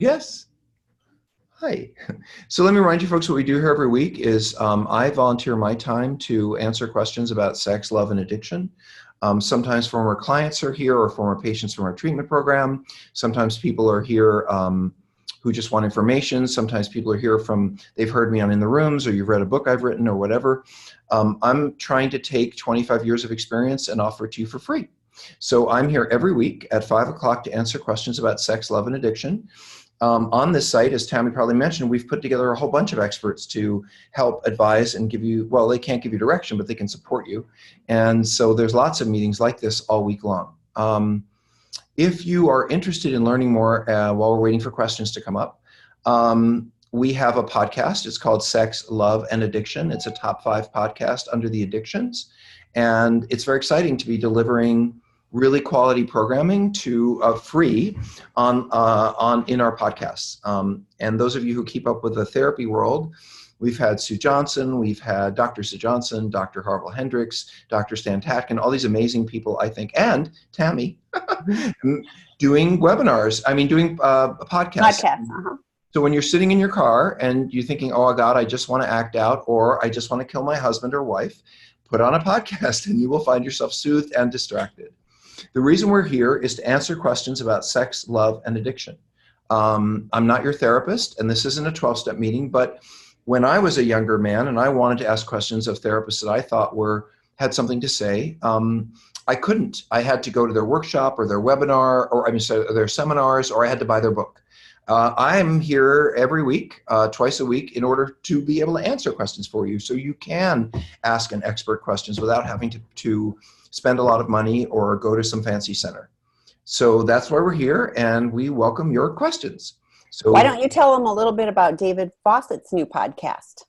Yes. Hi. So let me remind you folks, what we do here every week is I volunteer my time to answer questions about sex, love, and addiction. Sometimes former clients are here or former patients from our treatment program. Sometimes people are here who just want information. Sometimes people are here from, they've heard me on In the Rooms, or you've read a book I've written, or whatever. I'm trying to take 25 years of experience and offer it to you for free. So I'm here every week at 5 o'clock to answer questions about sex, love, and addiction. On this site, as Tammy probably mentioned, we've put together a whole bunch of experts to help advise and give you, well, they can't give you direction, but they can support you. And so there's lots of meetings like this all week long. If you are interested in learning more while we're waiting for questions to come up, we have a podcast. It's called Sex, Love, and Addiction. It's a top 5 podcast under the addictions. And it's very exciting to be delivering really quality programming to free in our podcasts. And those of you who keep up with the therapy world, we've had Sue Johnson, we've had Dr. Sue Johnson, Dr. Harville Hendricks, Dr. Stan Tatkin, all these amazing people, I think, and Tammy doing webinars. I mean, doing podcasts. So when you're sitting in your car and you're thinking, oh God, I just want to act out, or I just want to kill my husband or wife, put on a podcast and you will find yourself soothed and distracted. The reason we're here is to answer questions about sex, love, and addiction. I'm not your therapist, and this isn't a 12-step meeting, but when I was a younger man and I wanted to ask questions of therapists that I thought had something to say, I couldn't. I had to go to their workshop or their webinar, or their seminars, or I had to buy their book. I'm here every week, twice a week, in order to be able to answer questions for you, so you can ask an expert questions without having to spend a lot of money or go to some fancy center. So that's why we're here, and we welcome your questions. So why don't you tell them a little bit about David Fawcett's new podcast?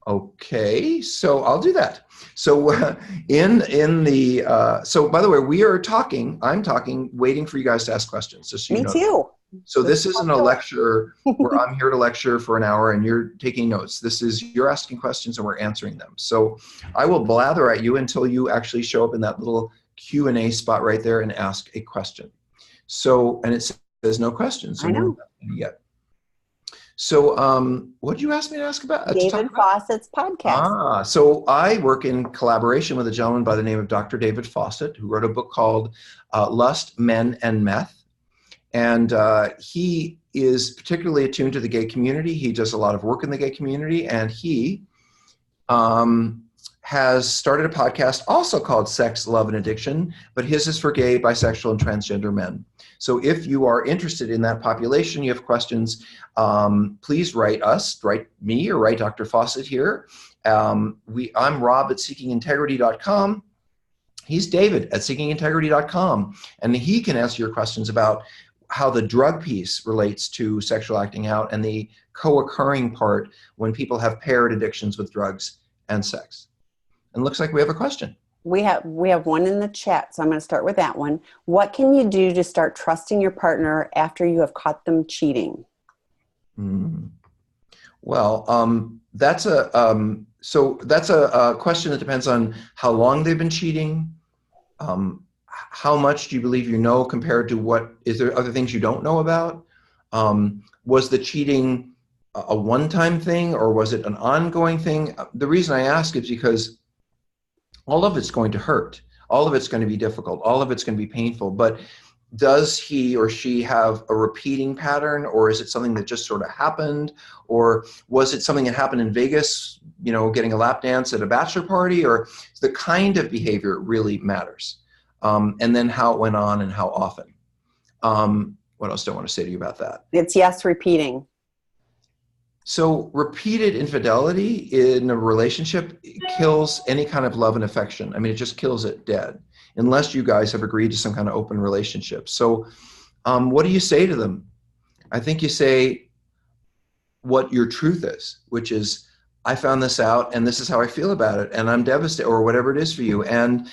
Okay, so I'll do that. So so by the way, I'm talking, waiting for you guys to ask questions. Just so you know. Me too. So this isn't a lecture where I'm here to lecture for an hour and you're taking notes. You're asking questions and we're answering them. So I will blather at you until you actually show up in that little Q&A spot right there and ask a question. So, and it says no questions. So I know. Yet. So what did you ask me to ask about? David Fawcett's podcast. So I work in collaboration with a gentleman by the name of Dr. David Fawcett, who wrote a book called Lust, Men, and Meth. And he is particularly attuned to the gay community. He does a lot of work in the gay community, and he has started a podcast also called Sex, Love, and Addiction, but his is for gay, bisexual, and transgender men. So if you are interested in that population, you have questions, please write me, or write Dr. Fawcett here. I'm Rob at seekingintegrity.com. He's David at seekingintegrity.com, and he can answer your questions about how the drug piece relates to sexual acting out and the co-occurring part when people have paired addictions with drugs and sex. And it looks like we have a question. We have one in the chat, so I'm going to start with that one. What can you do to start trusting your partner after you have caught them cheating? Well, that's a question that depends on how long they've been cheating. How much do you believe you know compared to is there other things you don't know about? Was the cheating a one-time thing, or was it an ongoing thing? The reason I ask is because all of it's going to hurt. All of it's going to be difficult. All of it's going to be painful. But does he or she have a repeating pattern, or is it something that just sort of happened? Or was it something that happened in Vegas, getting a lap dance at a bachelor party? Or the kind of behavior really matters. And then how it went on and how often. What else do I want to say to you about that? It's yes, repeating. So repeated infidelity in a relationship kills any kind of love and affection. I mean, it just kills it dead, unless you guys have agreed to some kind of open relationship. So what do you say to them? I think you say what your truth is, which is, I found this out and this is how I feel about it, and I'm devastated, or whatever it is for you. And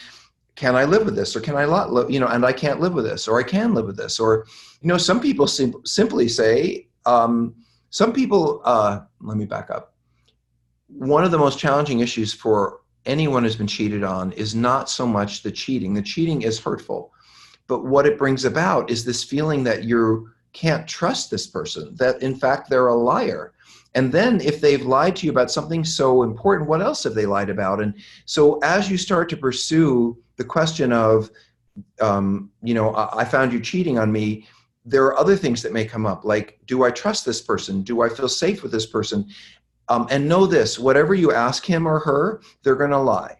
can I live with this, or can I not live, and I can't live with this, or I can live with this. Or, some people simply say, some people, let me back up. One of the most challenging issues for anyone who's been cheated on is not so much the cheating. The cheating is hurtful, but what it brings about is this feeling that can't trust this person, that in fact they're a liar. And then if they've lied to you about something so important, what else have they lied about? And so as you start to pursue the question of, I found you cheating on me, there are other things that may come up, like, do I trust this person? Do I feel safe with this person? And know this, whatever you ask him or her, they're going to lie.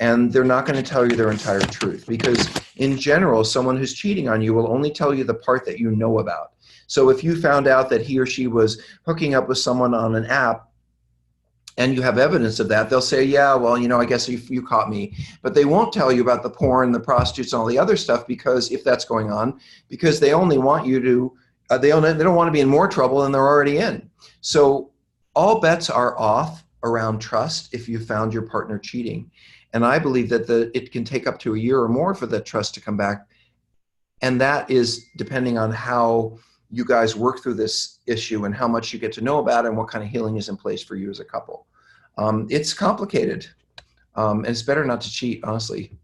And they're not going to tell you their entire truth, because in general, someone who's cheating on you will only tell you the part that you know about. So if you found out that he or she was hooking up with someone on an app and you have evidence of that, they'll say, yeah, well, I guess you caught me. But they won't tell you about the porn, the prostitutes, and all the other stuff, because if that's going on, because they only want you to, they don't want to be in more trouble than they're already in. So all bets are off around trust if you found your partner cheating. And I believe that it can take up to a year or more for that trust to come back. And that is depending on how you guys work through this issue and how much you get to know about it and what kind of healing is in place for you as a couple. It's complicated, and it's better not to cheat, honestly.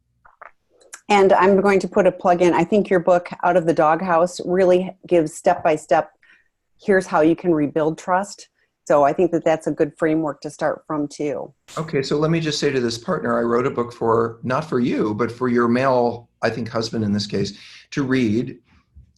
And I'm going to put a plug in. I think your book, Out of the Doghouse, really gives step-by-step, here's how you can rebuild trust. So I think that that's a good framework to start from too. Okay, so let me just say to this partner, I wrote a book for, not for you, but for your male, I think husband in this case, to read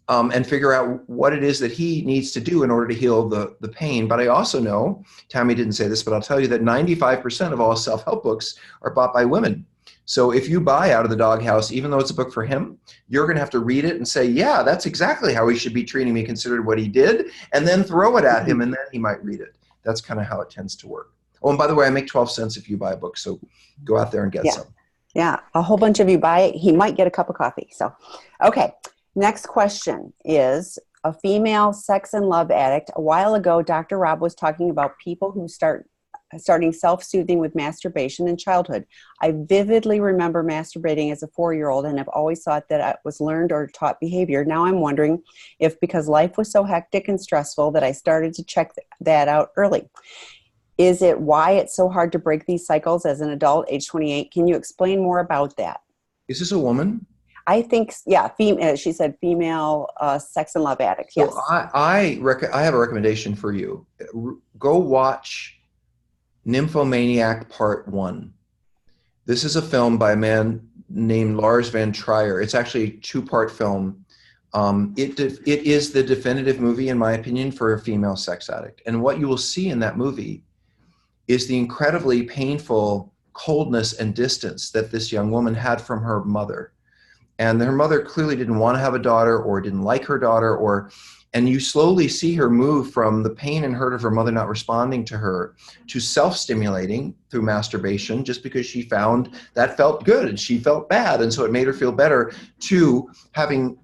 and figure out what it is that he needs to do in order to heal the pain. But I also know, Tammy didn't say this, but I'll tell you that 95% of all self-help books are bought by women. So if you buy Out of the Doghouse, even though it's a book for him, you're going to have to read it and say, yeah, that's exactly how he should be treating me, considered what he did, and then throw it at him, and then he might read it. That's kind of how it tends to work. Oh, and by the way, I make 12 cents if you buy a book, so go out there and get some. Yeah, a whole bunch of you buy it. He might get a cup of coffee. So, okay, next question is a female sex and love addict. A while ago, Dr. Rob was talking about people who starting self-soothing with masturbation in childhood. I vividly remember masturbating as a 4-year-old and have always thought that it was learned or taught behavior. Now I'm wondering if, because life was so hectic and stressful, that I started to check that out early. Is it why it's so hard to break these cycles as an adult, age 28? Can you explain more about that? Is this a woman? I think, yeah, female. She said female sex and love addict. Yes. So I have a recommendation for you. Go watch Nymphomaniac Part 1. This is a film by a man named Lars Van Trier. It's actually a 2-part film. It is the definitive movie, in my opinion, for a female sex addict. And what you will see in that movie is the incredibly painful coldness and distance that this young woman had from her mother. And her mother clearly didn't want to have a daughter or didn't like her daughter, and you slowly see her move from the pain and hurt of her mother not responding to her to self-stimulating through masturbation just because she found that felt good and she felt bad, and so it made her feel better, to having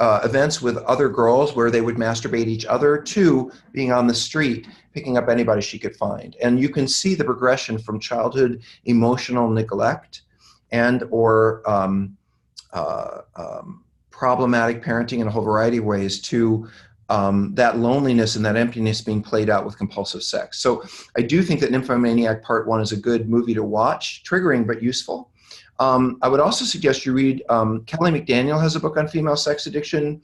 events with other girls where they would masturbate each other, to being on the street, picking up anybody she could find. And you can see the progression from childhood emotional neglect and or problematic parenting in a whole variety of ways to that loneliness and that emptiness being played out with compulsive sex. So I do think that Nymphomaniac Part 1 is a good movie to watch, triggering but useful. I would also suggest you read, Kelly McDaniel has a book on female sex addiction.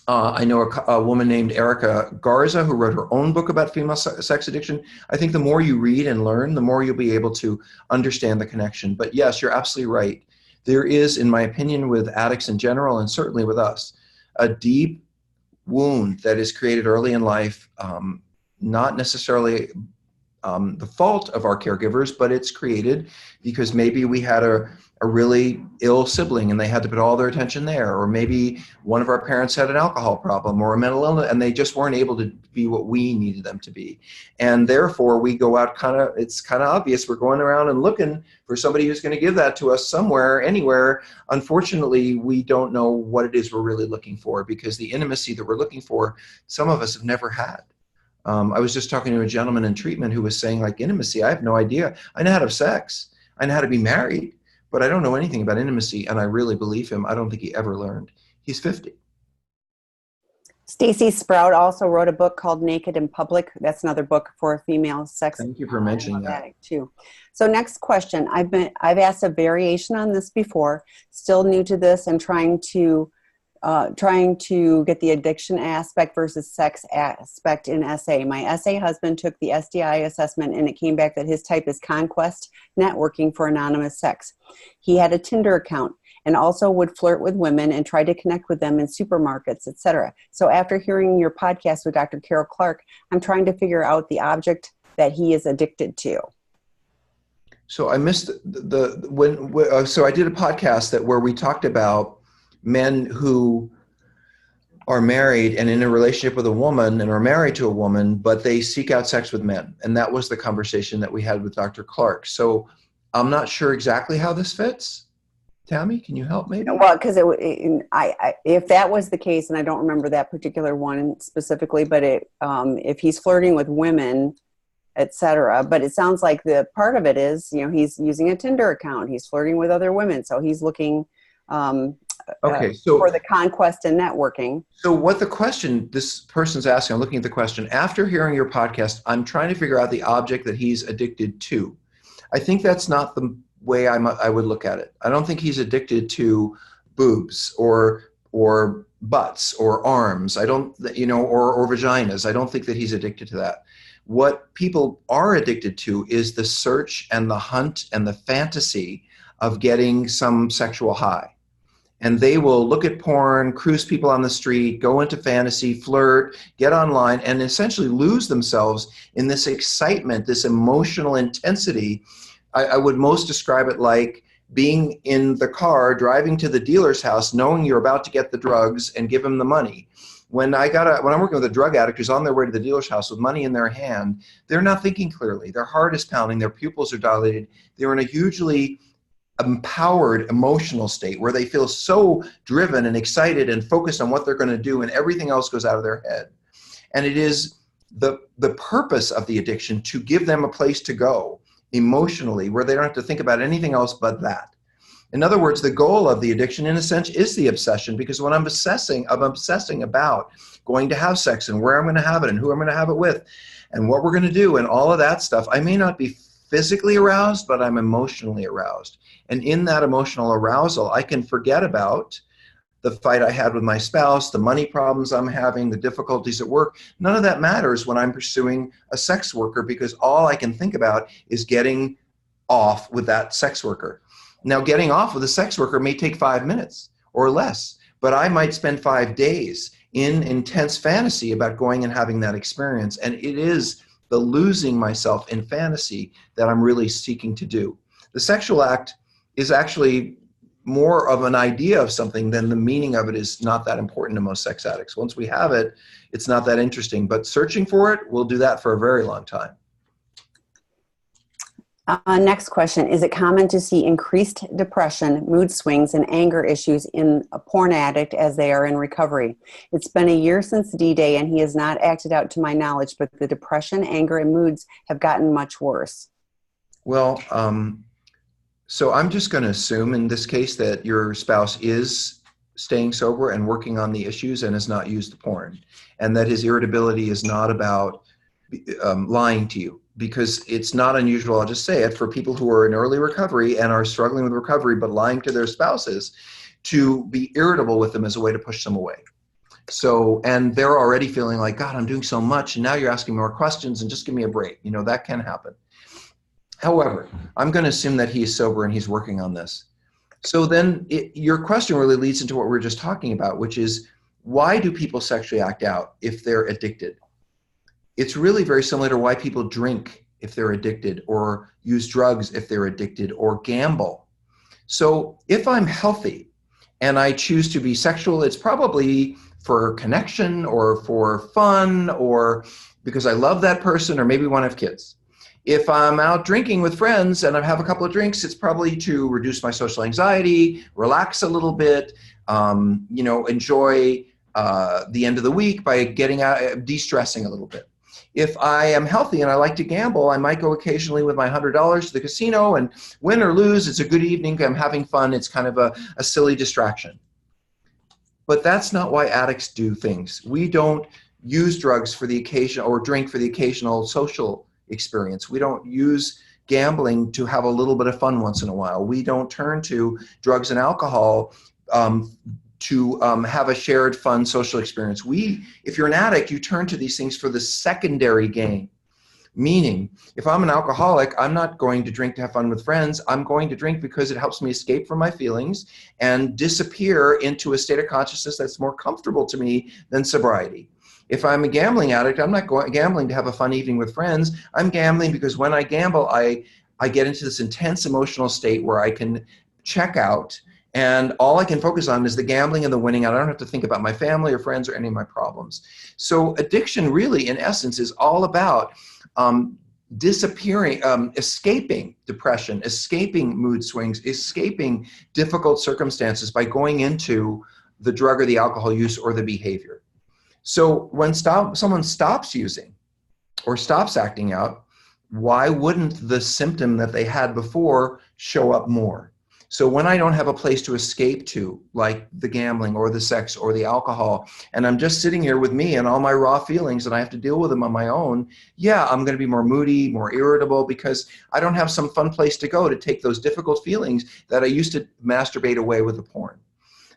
I know a woman named Erica Garza who wrote her own book about female sex addiction. I think the more you read and learn, the more you'll be able to understand the connection. But yes, you're absolutely right. There is, in my opinion, with addicts in general, and certainly with us, a deep wound that is created early in life, not necessarily the fault of our caregivers, but it's created because maybe we had a really ill sibling and they had to put all their attention there, or maybe one of our parents had an alcohol problem or a mental illness and they just weren't able to be what we needed them to be. And therefore we go out it's kind of obvious, we're going around and looking for somebody who's going to give that to us somewhere, anywhere. Unfortunately, we don't know what it is we're really looking for, because the intimacy that we're looking for, some of us have never had. I was just talking to a gentleman in treatment who was saying, like, intimacy, I have no idea. I know how to have sex. I know how to be married, but I don't know anything about intimacy. And I really believe him. I don't think he ever learned. He's 50. Stacy Sprout also wrote a book called Naked in Public. That's another book for female sex. Thank you for mentioning that too. So next question. I've asked a variation on this before, still new to this and trying to trying to get the addiction aspect versus sex aspect in SA. My SA husband took the SDI assessment and it came back that his type is conquest networking for anonymous sex. He had a Tinder account and also would flirt with women and try to connect with them in supermarkets, etc. So after hearing your podcast with Dr. Carol Clark, I'm trying to figure out the object that he is addicted to. So I missed so I did a podcast where we talked about men who are married and in a relationship with a woman and are married to a woman, but they seek out sex with men. And that was the conversation that we had with Dr. Clark. So I'm not sure exactly how this fits. Tammy, can you help maybe? Well, because if that was the case, and I don't remember that particular one specifically, but if he's flirting with women, etc. But it sounds like the part of it is, he's using a Tinder account. He's flirting with other women. So he's looking for the conquest and networking. So what the question this person's asking, I'm looking at the question, after hearing your podcast, I'm trying to figure out the object that he's addicted to. I think that's not the way I would look at it. I don't think he's addicted to boobs or butts or arms. I don't, or vaginas. I don't think that he's addicted to that. What people are addicted to is the search and the hunt and the fantasy of getting some sexual high. And they will look at porn, cruise people on the street, go into fantasy, flirt, get online, and essentially lose themselves in this excitement, this emotional intensity. I would most describe it like being in the car, driving to the dealer's house, knowing you're about to get the drugs and give him the money. When I'm working with a drug addict who's on their way to the dealer's house with money in their hand, they're not thinking clearly. Their heart is pounding, their pupils are dilated. They're in a hugely empowered emotional state where they feel so driven and excited and focused on what they're going to do, and everything else goes out of their head. And it is the purpose of the addiction to give them a place to go emotionally where they don't have to think about anything else but that. In other words, the goal of the addiction, in a sense, is the obsession, because when I'm obsessing about going to have sex and where I'm going to have it and who I'm going to have it with and what we're going to do and all of that stuff, I may not be physically aroused, but I'm emotionally aroused. And in that emotional arousal, I can forget about the fight I had with my spouse, the money problems I'm having, the difficulties at work. None of that matters when I'm pursuing a sex worker, because all I can think about is getting off with that sex worker. Now, getting off with a sex worker may take 5 minutes or less, but I might spend 5 days in intense fantasy about going and having that experience. And it is the losing myself in fantasy that I'm really seeking to do. The sexual act is actually more of an idea of something than the meaning of it is not that important to most sex addicts. Once we have it, it's not that interesting, but searching for it, we'll do that for a very long time. Next question. Is it common to see increased depression, mood swings, and anger issues in a porn addict as they are in recovery? It's been a year since D-Day and he has not acted out to my knowledge, but the depression, anger, and moods have gotten much worse. Well, so I'm just going to assume in this case that your spouse is staying sober and working on the issues and has not used the porn, and that his irritability is not about lying to you, because it's not unusual, I'll just say it, for people who are in early recovery and are struggling with recovery but lying to their spouses to be irritable with them as a way to push them away. So, and they're already feeling like, God, I'm doing so much, and now you're asking more questions, and just give me a break. That can happen. However, I'm going to assume that he's sober and he's working on this. So then your question really leads into what we were just talking about, which is, why do people sexually act out if they're addicted? It's really very similar to why people drink if they're addicted, or use drugs if they're addicted, or gamble. So if I'm healthy and I choose to be sexual, it's probably for connection or for fun or because I love that person or maybe want to have kids. If I'm out drinking with friends and I have a couple of drinks, it's probably to reduce my social anxiety, relax a little bit, enjoy the end of the week by getting out, de-stressing a little bit. If I am healthy and I like to gamble, I might go occasionally with my $100 to the casino and win or lose. It's a good evening. I'm having fun. It's kind of a silly distraction. But that's not why addicts do things. We don't use drugs for the occasion or drink for the occasional social experience. We don't use gambling to have a little bit of fun once in a while. We don't turn to drugs and alcohol have a shared fun social experience. If you're an addict, you turn to these things for the secondary gain. Meaning, if I'm an alcoholic, I'm not going to drink to have fun with friends. I'm going to drink because it helps me escape from my feelings and disappear into a state of consciousness that's more comfortable to me than sobriety. If I'm a gambling addict, I'm not gambling to have a fun evening with friends. I'm gambling because when I gamble, I get into this intense emotional state where I can check out, and all I can focus on is the gambling and the winning. I don't have to think about my family or friends or any of my problems. So addiction really, in essence, is all about disappearing, escaping depression, escaping mood swings, escaping difficult circumstances by going into the drug or the alcohol use or the behavior. So when someone stops using or stops acting out, why wouldn't the symptom that they had before show up more? So when I don't have a place to escape to, like the gambling or the sex or the alcohol, and I'm just sitting here with me and all my raw feelings and I have to deal with them on my own, yeah, I'm going to be more moody, more irritable, because I don't have some fun place to go to take those difficult feelings that I used to masturbate away with the porn.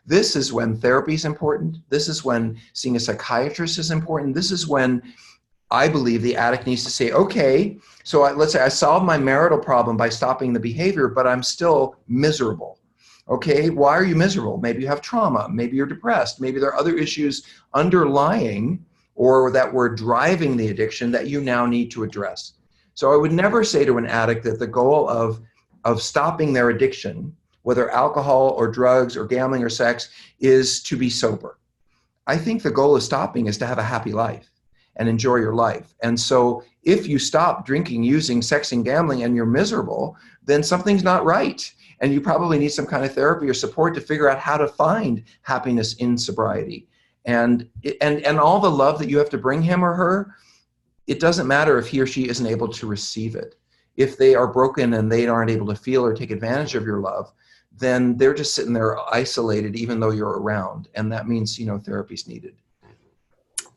This is when therapy is important. This is when seeing a psychiatrist is important. This is when I believe the addict needs to say, okay, so let's say I solved my marital problem by stopping the behavior, but I'm still miserable. Okay, why are you miserable? Maybe you have trauma. Maybe you're depressed. Maybe there are other issues underlying or that were driving the addiction that you now need to address. So I would never say to an addict that the goal of stopping their addiction, whether alcohol or drugs or gambling or sex, is to be sober. I think the goal of stopping is to have a happy life and enjoy your life. And so if you stop drinking, using, sex, and gambling and you're miserable, then something's not right. And you probably need some kind of therapy or support to figure out how to find happiness in sobriety. And all the love that you have to bring him or her, it doesn't matter if he or she isn't able to receive it. If they are broken and they aren't able to feel or take advantage of your love, then they're just sitting there isolated even though you're around. And that means, therapy's needed.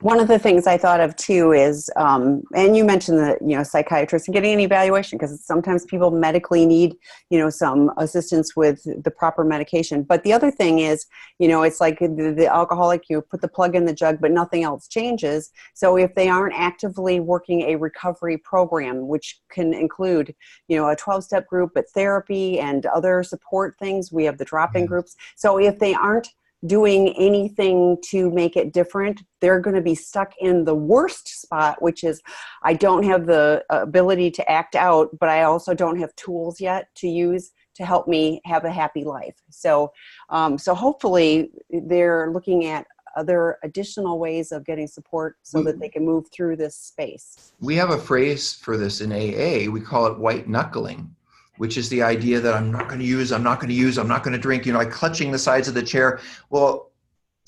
One of the things I thought of too is, and you mentioned the, psychiatrist and getting an evaluation, because sometimes people medically need, some assistance with the proper medication. But the other thing is, it's like the alcoholic, you put the plug in the jug, but nothing else changes. So if they aren't actively working a recovery program, which can include, a 12-step group, but therapy and other support things, we have the drop-in groups. So if they aren't doing anything to make it different, they're going to be stuck in the worst spot, which is I don't have the ability to act out, but I also don't have tools yet to use to help me have a happy life. So, so hopefully they're looking at other additional ways of getting support so that they can move through this space. We have a phrase for this in AA. We call it white knuckling, which is the idea that I'm not going to use, I'm not going to use, I'm not going to drink, like clutching the sides of the chair. Well,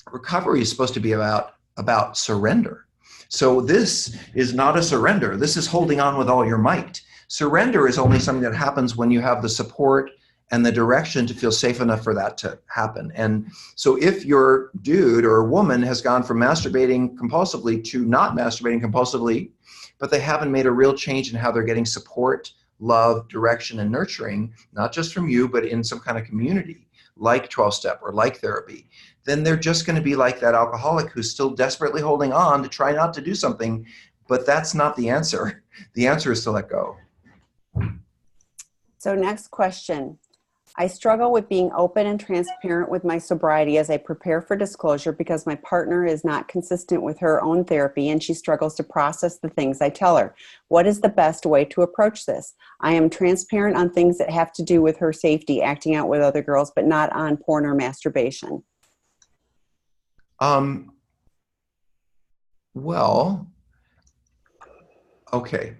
recovery is supposed to be about surrender. So this is not a surrender. This is holding on with all your might. Surrender is only something that happens when you have the support and the direction to feel safe enough for that to happen. And so if your dude or woman has gone from masturbating compulsively to not masturbating compulsively, but they haven't made a real change in how they're getting support, love, direction, and nurturing, not just from you, but in some kind of community, like 12-step or like therapy, then they're just going to be like that alcoholic who's still desperately holding on to try not to do something, but that's not the answer. The answer is to let go. So next question. I struggle with being open and transparent with my sobriety as I prepare for disclosure because my partner is not consistent with her own therapy and she struggles to process the things I tell her. What is the best way to approach this? I am transparent on things that have to do with her safety, acting out with other girls, but not on porn or masturbation. Well, okay.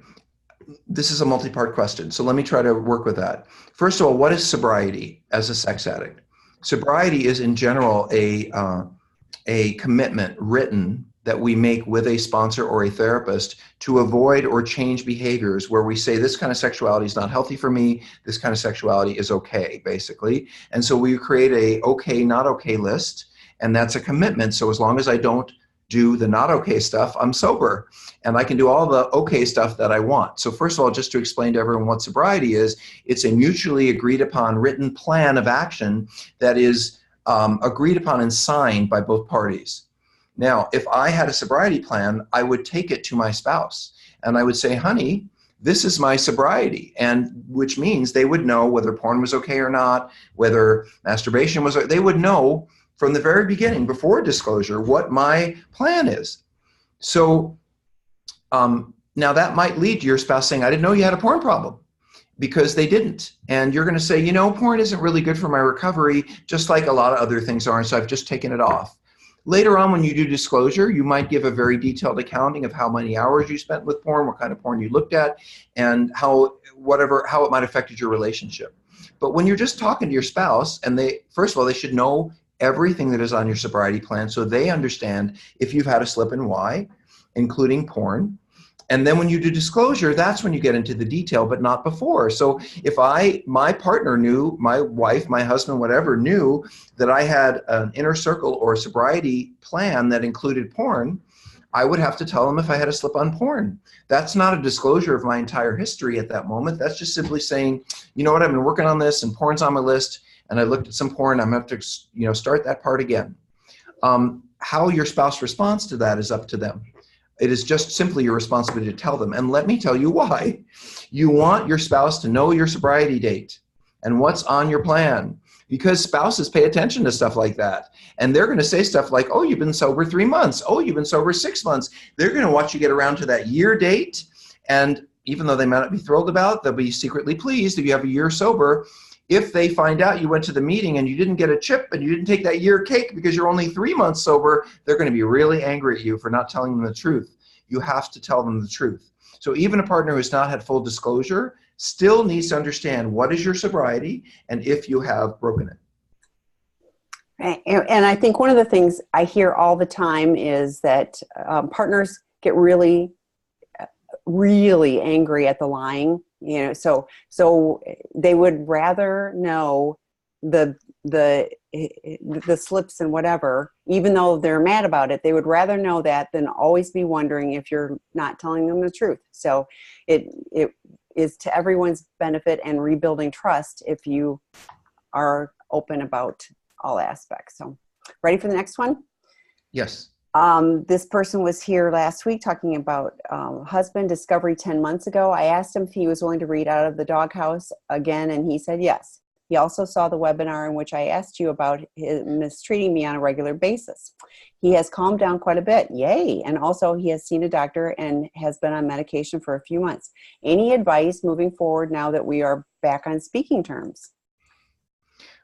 This is a multi-part question, so let me try to work with that. First of all, what is sobriety as a sex addict? Sobriety is in general a commitment written that we make with a sponsor or a therapist to avoid or change behaviors where we say this kind of sexuality is not healthy for me, this kind of sexuality is okay, basically. And so we create a okay, not okay list, and that's a commitment. So as long as I don't do the not okay stuff, I'm sober and I can do all the okay stuff that I want. So first of all, just to explain to everyone what sobriety is, it's a mutually agreed upon written plan of action that is agreed upon and signed by both parties. Now, if I had a sobriety plan, I would take it to my spouse and I would say, honey, this is my sobriety, and which means they would know whether porn was okay or not, whether masturbation was, they would know from the very beginning, before disclosure, what my plan is. So now that might lead to your spouse saying, I didn't know you had a porn problem, because they didn't. And you're going to say, you know, porn isn't really good for my recovery, just like a lot of other things are, and so I've just taken it off. Later on, when you do disclosure, you might give a very detailed accounting of how many hours you spent with porn, what kind of porn you looked at, and how it might have affected your relationship. But when you're just talking to your spouse, and first of all, they should know everything that is on your sobriety plan so they understand if you've had a slip and why, including porn. And then when you do disclosure, that's when you get into the detail, but not before. So if my partner knew, my wife, my husband, whatever, knew that I had an inner circle or a sobriety plan that included porn, I would have to tell them if I had a slip on porn. That's not a disclosure of my entire history at that moment. That's just simply saying, you know what, I've been working on this and porn's on my list, and I looked at some porn, I'm going to have to, start that part again. How your spouse responds to that is up to them. It is just simply your responsibility to tell them. And let me tell you why. You want your spouse to know your sobriety date and what's on your plan, because spouses pay attention to stuff like that. And they're going to say stuff like, oh, you've been sober 3 months. Oh, you've been sober 6 months. They're going to watch you get around to that year date. And even though they might not be thrilled about it, they'll be secretly pleased if you have a year sober. If they find out you went to the meeting and you didn't get a chip and you didn't take that year cake because you're only 3 months sober, they're going to be really angry at you for not telling them the truth. You have to tell them the truth. So even a partner who's not had full disclosure still needs to understand what is your sobriety and if you have broken it. And I think one of the things I hear all the time is that partners get really, really angry at the lying. So they would rather know the slips and whatever, even though they're mad about it, they would rather know that than always be wondering if you're not telling them the truth. So it is to everyone's benefit and rebuilding trust if you are open about all aspects. So ready for the next one? Yes. This person was here last week talking about husband discovery 10 months ago. I asked him if he was willing to read out of the doghouse again, and he said yes. He also saw the webinar in which I asked you about him mistreating me on a regular basis. He has calmed down quite a bit. Yay. And also he has seen a doctor and has been on medication for a few months. Any advice moving forward now that we are back on speaking terms?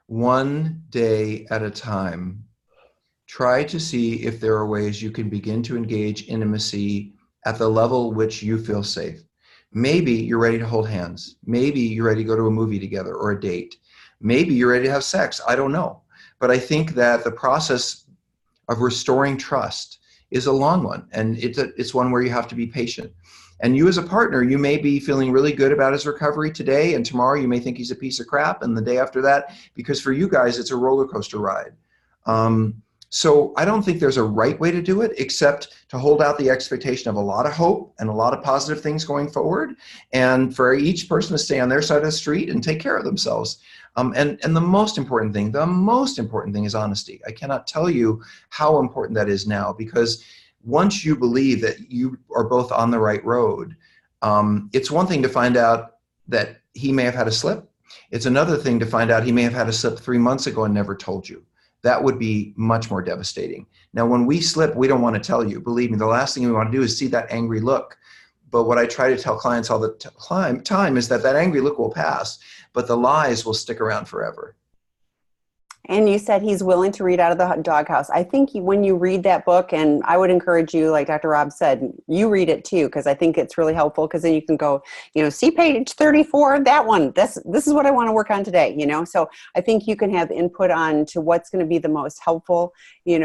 One day at a time. Try to see if there are ways you can begin to engage intimacy at the level which you feel safe. Maybe you're ready to hold hands. Maybe you're ready to go to a movie together or a date. Maybe you're ready to have sex. I don't know. But I think that the process of restoring trust is a long one. And it's one where you have to be patient. And you as a partner, you may be feeling really good about his recovery today. And tomorrow you may think he's a piece of crap. And the day after that, because for you guys, it's a roller coaster ride. So I don't think there's a right way to do it, except to hold out the expectation of a lot of hope and a lot of positive things going forward, and for each person to stay on their side of the street and take care of themselves. And the most important thing is honesty. I cannot tell you how important that is now, because once you believe that you are both on the right road, it's one thing to find out that he may have had a slip. It's another thing to find out he may have had a slip 3 months ago and never told you. That would be much more devastating. Now, when we slip, we don't want to tell you. Believe me, the last thing we want to do is see that angry look. But what I try to tell clients all the time is that angry look will pass, but the lies will stick around forever. And you said he's willing to read out of the doghouse. I think when you read that book, and I would encourage you, like Dr. Rob said, you read it too, because I think it's really helpful, because then you can go, see page 34, that one, this is what I want to work on today, So I think you can have input on to what's going to be the most helpful, in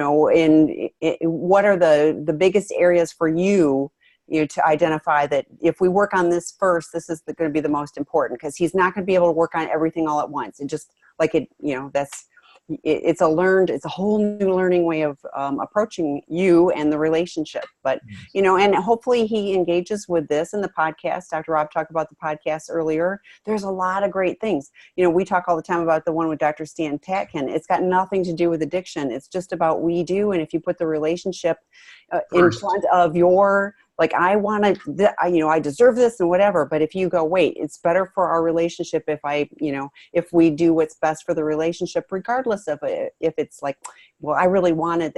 what are the biggest areas for you, to identify that if we work on this first, this is going to be the most important, because he's not going to be able to work on everything all at once. And just like it's a whole new learning way of approaching you and the relationship. But, you know, and hopefully he engages with this in the podcast. Dr. Rob talked about the podcast earlier. There's a lot of great things. You know, we talk all the time about the one with Dr. Stan Tatkin. It's got nothing to do with addiction. It's just about we do. And if you put the relationship in front of your, like, I want to, you know, I deserve this and whatever. But if you go, wait, it's better for our relationship if if we do what's best for the relationship, regardless of it, if it's like, well, I really wanted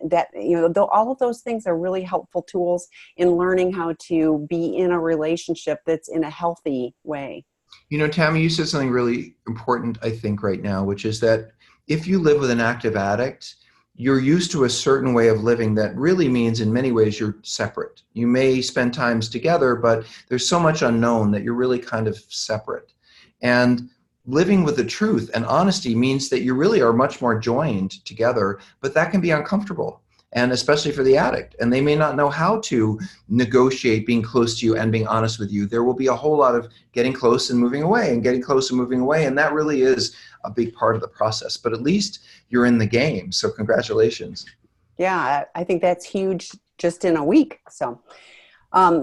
that, you know, all of those things are really helpful tools in learning how to be in a relationship that's in a healthy way. You know, Tammy, you said something really important, I think, right now, which is that if you live with an active addict, you're used to a certain way of living that really means in many ways you're separate. You may spend times together, but there's so much unknown that you're really kind of separate. And living with the truth and honesty means that you really are much more joined together, but that can be uncomfortable, and especially for the addict. And they may not know how to negotiate being close to you and being honest with you. There will be a whole lot of getting close and moving away and getting close and moving away. And that really is a big part of the process, but at least you're in the game. So congratulations. Yeah, I think that's huge just in a week. So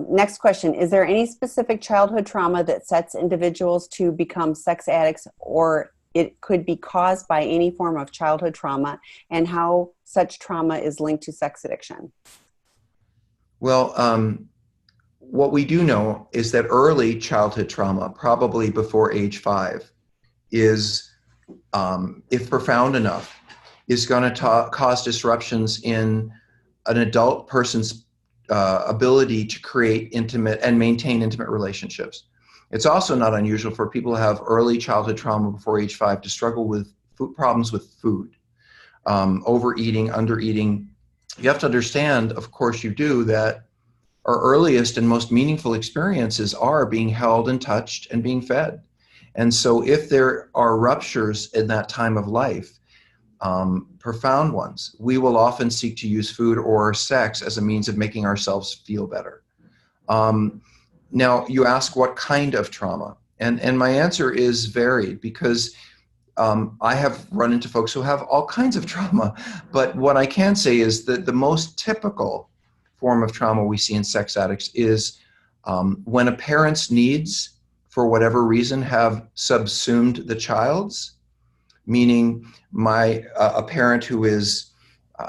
next question, is there any specific childhood trauma that sets individuals to become sex addicts, or it could be caused by any form of childhood trauma, and how such trauma is linked to sex addiction? Well, what we do know is that early childhood trauma, probably before age 5, is, if profound enough, is going to cause disruptions in an adult person's ability to create intimate and maintain intimate relationships. It's also not unusual for people who have early childhood trauma before age 5 to struggle with problems with food, overeating, undereating. You have to understand, of course you do, that our earliest and most meaningful experiences are being held and touched and being fed. And so if there are ruptures in that time of life, profound ones, we will often seek to use food or sex as a means of making ourselves feel better. Now, you ask what kind of trauma, and my answer is varied, because I have run into folks who have all kinds of trauma, but what I can say is that the most typical form of trauma we see in sex addicts is when a parent's needs, for whatever reason, have subsumed the child's, meaning a parent who is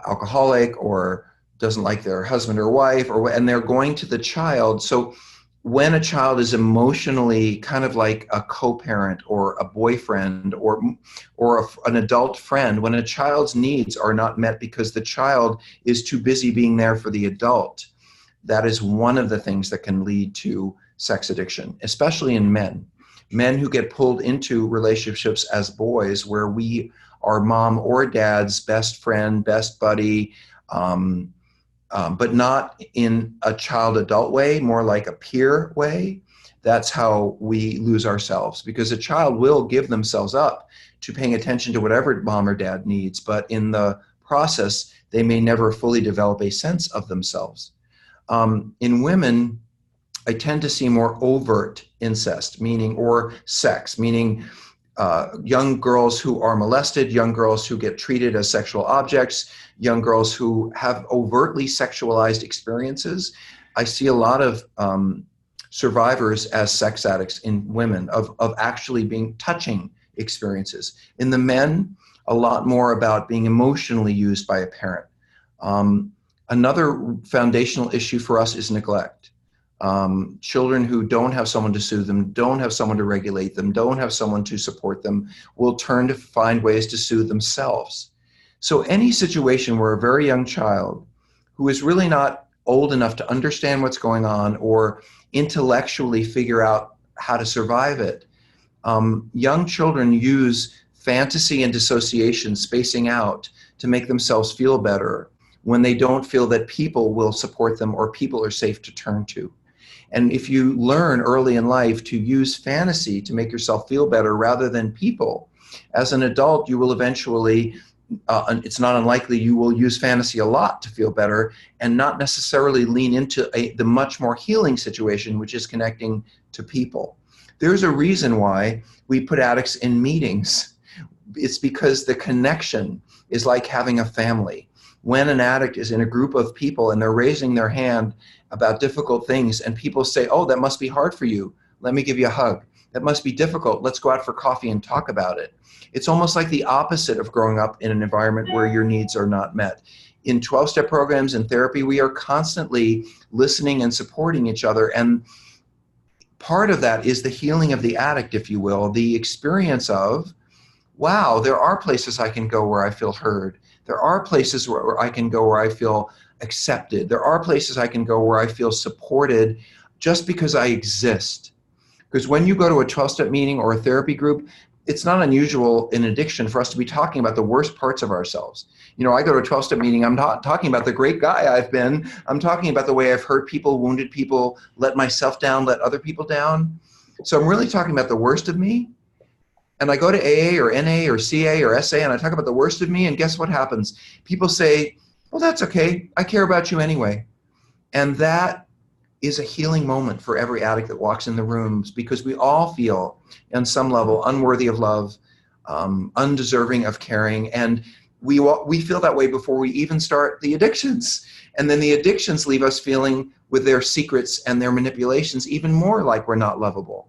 alcoholic or doesn't like their husband or wife, and they're going to the child. So when a child is emotionally kind of like a co-parent or a boyfriend or an adult friend, when a child's needs are not met because the child is too busy being there for the adult, that is one of the things that can lead to sex addiction, especially in men. Men who get pulled into relationships as boys where we are mom or dad's best friend, best buddy, but not in a child-adult way, more like a peer way. That's how we lose ourselves, because a child will give themselves up to paying attention to whatever mom or dad needs, but in the process, they may never fully develop a sense of themselves. In women, I tend to see more overt incest, or sex, meaning young girls who are molested, young girls who get treated as sexual objects, young girls who have overtly sexualized experiences. I see a lot of survivors as sex addicts in women of actually being touching experiences. In the men, a lot more about being emotionally used by a parent. Another foundational issue for us is neglect. Children who don't have someone to soothe them, don't have someone to regulate them, don't have someone to support them, will turn to find ways to soothe themselves. So any situation where a very young child who is really not old enough to understand what's going on or intellectually figure out how to survive it, young children use fantasy and dissociation, spacing out, to make themselves feel better when they don't feel that people will support them or people are safe to turn to. And if you learn early in life to use fantasy to make yourself feel better rather than people, as an adult, you will eventually, it's not unlikely you will use fantasy a lot to feel better and not necessarily lean into the much more healing situation, which is connecting to people. There's a reason why we put addicts in meetings it's because the connection is like having a family. When an addict is in a group of people and they're raising their hand about difficult things, and people say, oh, that must be hard for you. Let me give you a hug. That must be difficult. Let's go out for coffee and talk about it. It's almost like the opposite of growing up in an environment where your needs are not met. In 12-step programs and therapy, we are constantly listening and supporting each other. And part of that is the healing of the addict, if you will, the experience of, wow, there are places I can go where I feel heard. There are places where I can go where I feel accepted. There are places I can go where I feel supported just because I exist. Because when you go to a 12-step meeting or a therapy group, it's not unusual in addiction for us to be talking about the worst parts of ourselves. You know, I go to a 12-step meeting, I'm not talking about the great guy I've been. I'm talking about the way I've hurt people, wounded people, let myself down, let other people down. So I'm really talking about the worst of me. And I go to AA or NA or CA or SA and I talk about the worst of me, and guess what happens? People say, well, that's okay. I care about you anyway. And that is a healing moment for every addict that walks in the rooms, because we all feel on some level unworthy of love, undeserving of caring. And we feel that way before we even start the addictions. And then the addictions leave us feeling, with their secrets and their manipulations, even more like we're not lovable.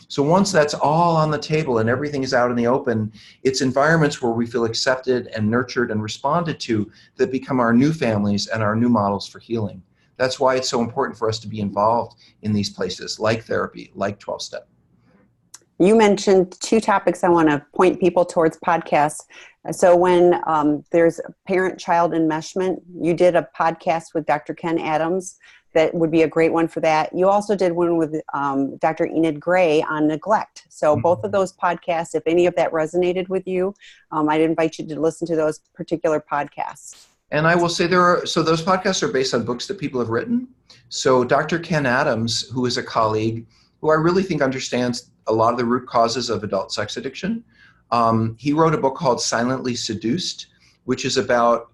So once that's all on the table and everything is out in the open, it's environments where we feel accepted and nurtured and responded to that become our new families and our new models for healing. That's why it's so important for us to be involved in these places like therapy, like 12-step. You mentioned two topics I want to point people towards podcasts. So when there's parent-child enmeshment, you did a podcast with Dr. Ken Adams. That would be a great one for that. You also did one with Dr. Enid Gray on neglect. So both of those podcasts, if any of that resonated with you, I'd invite you to listen to those particular podcasts. And I will say so those podcasts are based on books that people have written. So Dr. Ken Adams, who is a colleague who I really think understands a lot of the root causes of adult sex addiction, he wrote a book called Silently Seduced, which is about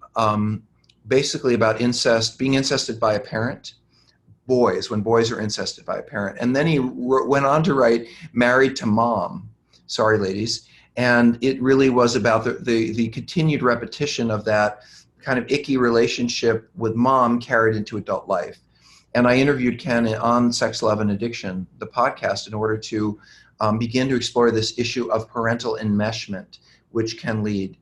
basically about incest, being incested by a parent. When boys are incested by a parent. And then he went on to write Married to Mom. Sorry, ladies. And it really was about the continued repetition of that kind of icky relationship with mom carried into adult life. And I interviewed Ken on Sex, Love, and Addiction, the podcast, in order to begin to explore this issue of parental enmeshment, which can lead.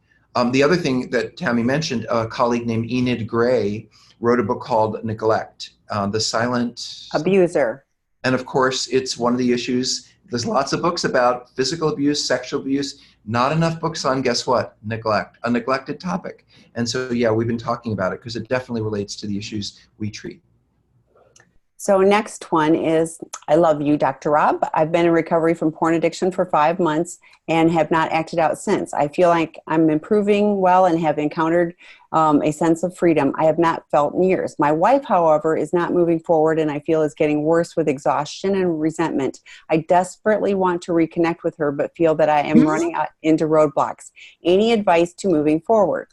The other thing that Tammy mentioned, a colleague named Enid Gray wrote a book called Neglect, The Silent Abuser. And of course, it's one of the issues. There's lots of books about physical abuse, sexual abuse, not enough books on, guess what? Neglect, a neglected topic. And so, yeah, we've been talking about it because it definitely relates to the issues we treat. So next one is, I love you, Dr. Rob. I've been in recovery from porn addiction for 5 months and have not acted out since. I feel like I'm improving well and have encountered a sense of freedom I have not felt in years. My wife, however, is not moving forward and I feel is getting worse with exhaustion and resentment. I desperately want to reconnect with her, but feel that I am running into roadblocks. Any advice to moving forward?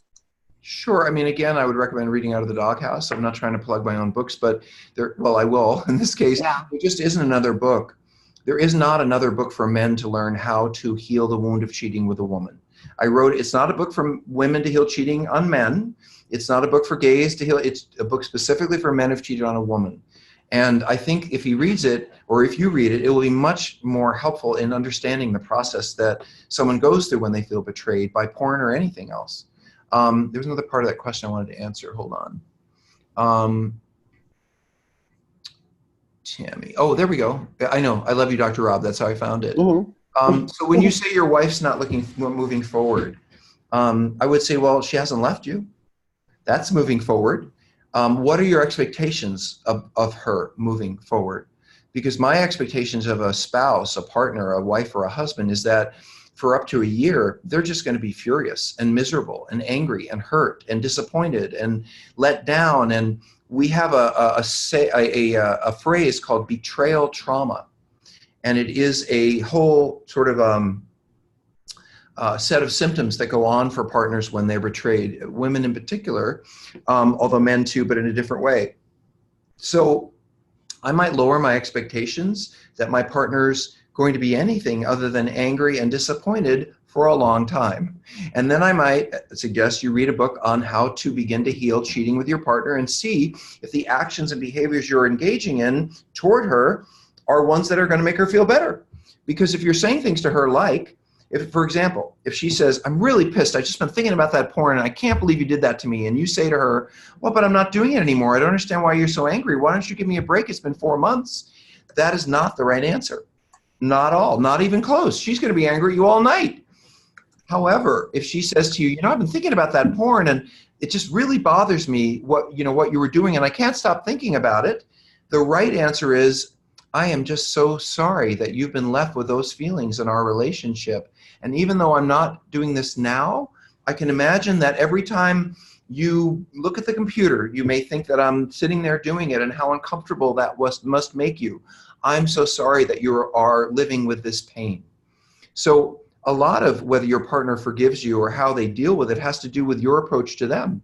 Sure. I mean, again, I would recommend reading Out of the Doghouse. I'm not trying to plug my own books, but I will in this case. Yeah. There just isn't another book. There is not another book for men to learn how to heal the wound of cheating with a woman. It's not a book for women to heal cheating on men. It's not a book for gays to heal. It's a book specifically for men who've cheated on a woman. And I think if he reads it, or if you read it, it will be much more helpful in understanding the process that someone goes through when they feel betrayed by porn or anything else. There's another part of that question I wanted to answer. Hold on. Tammy. Oh, there we go. I know. I love you, Dr. Rob. That's how I found it. Mm-hmm. So when you say your wife's not moving forward, I would say, well, she hasn't left you. That's moving forward. What are your expectations of her moving forward? Because my expectations of a spouse, a partner, a wife, or a husband is that for up to a year, they're just going to be furious and miserable and angry and hurt and disappointed and let down. And we have a phrase called betrayal trauma. And it is a whole sort of set of symptoms that go on for partners when they're betrayed, women in particular, although men too, but in a different way. So I might lower my expectations that my partner's going to be anything other than angry and disappointed for a long time. And then I might suggest you read a book on how to begin to heal cheating with your partner and see if the actions and behaviors you're engaging in toward her are ones that are going to make her feel better. Because if you're saying things to her like, if, for example, if she says, I'm really pissed, I've just been thinking about that porn and I can't believe you did that to me. And you say to her, well, but I'm not doing it anymore. I don't understand why you're so angry. Why don't you give me a break? It's been 4 months. That is not the right answer. Not all, not even close. She's going to be angry at you all night. However, if she says to you, you know, I've been thinking about that porn and it just really bothers me what you were doing and I can't stop thinking about it. The right answer is, I am just so sorry that you've been left with those feelings in our relationship. And even though I'm not doing this now, I can imagine that every time you look at the computer, you may think that I'm sitting there doing it and how uncomfortable that must make you. I'm so sorry that you are living with this pain. So a lot of whether your partner forgives you or how they deal with it has to do with your approach to them.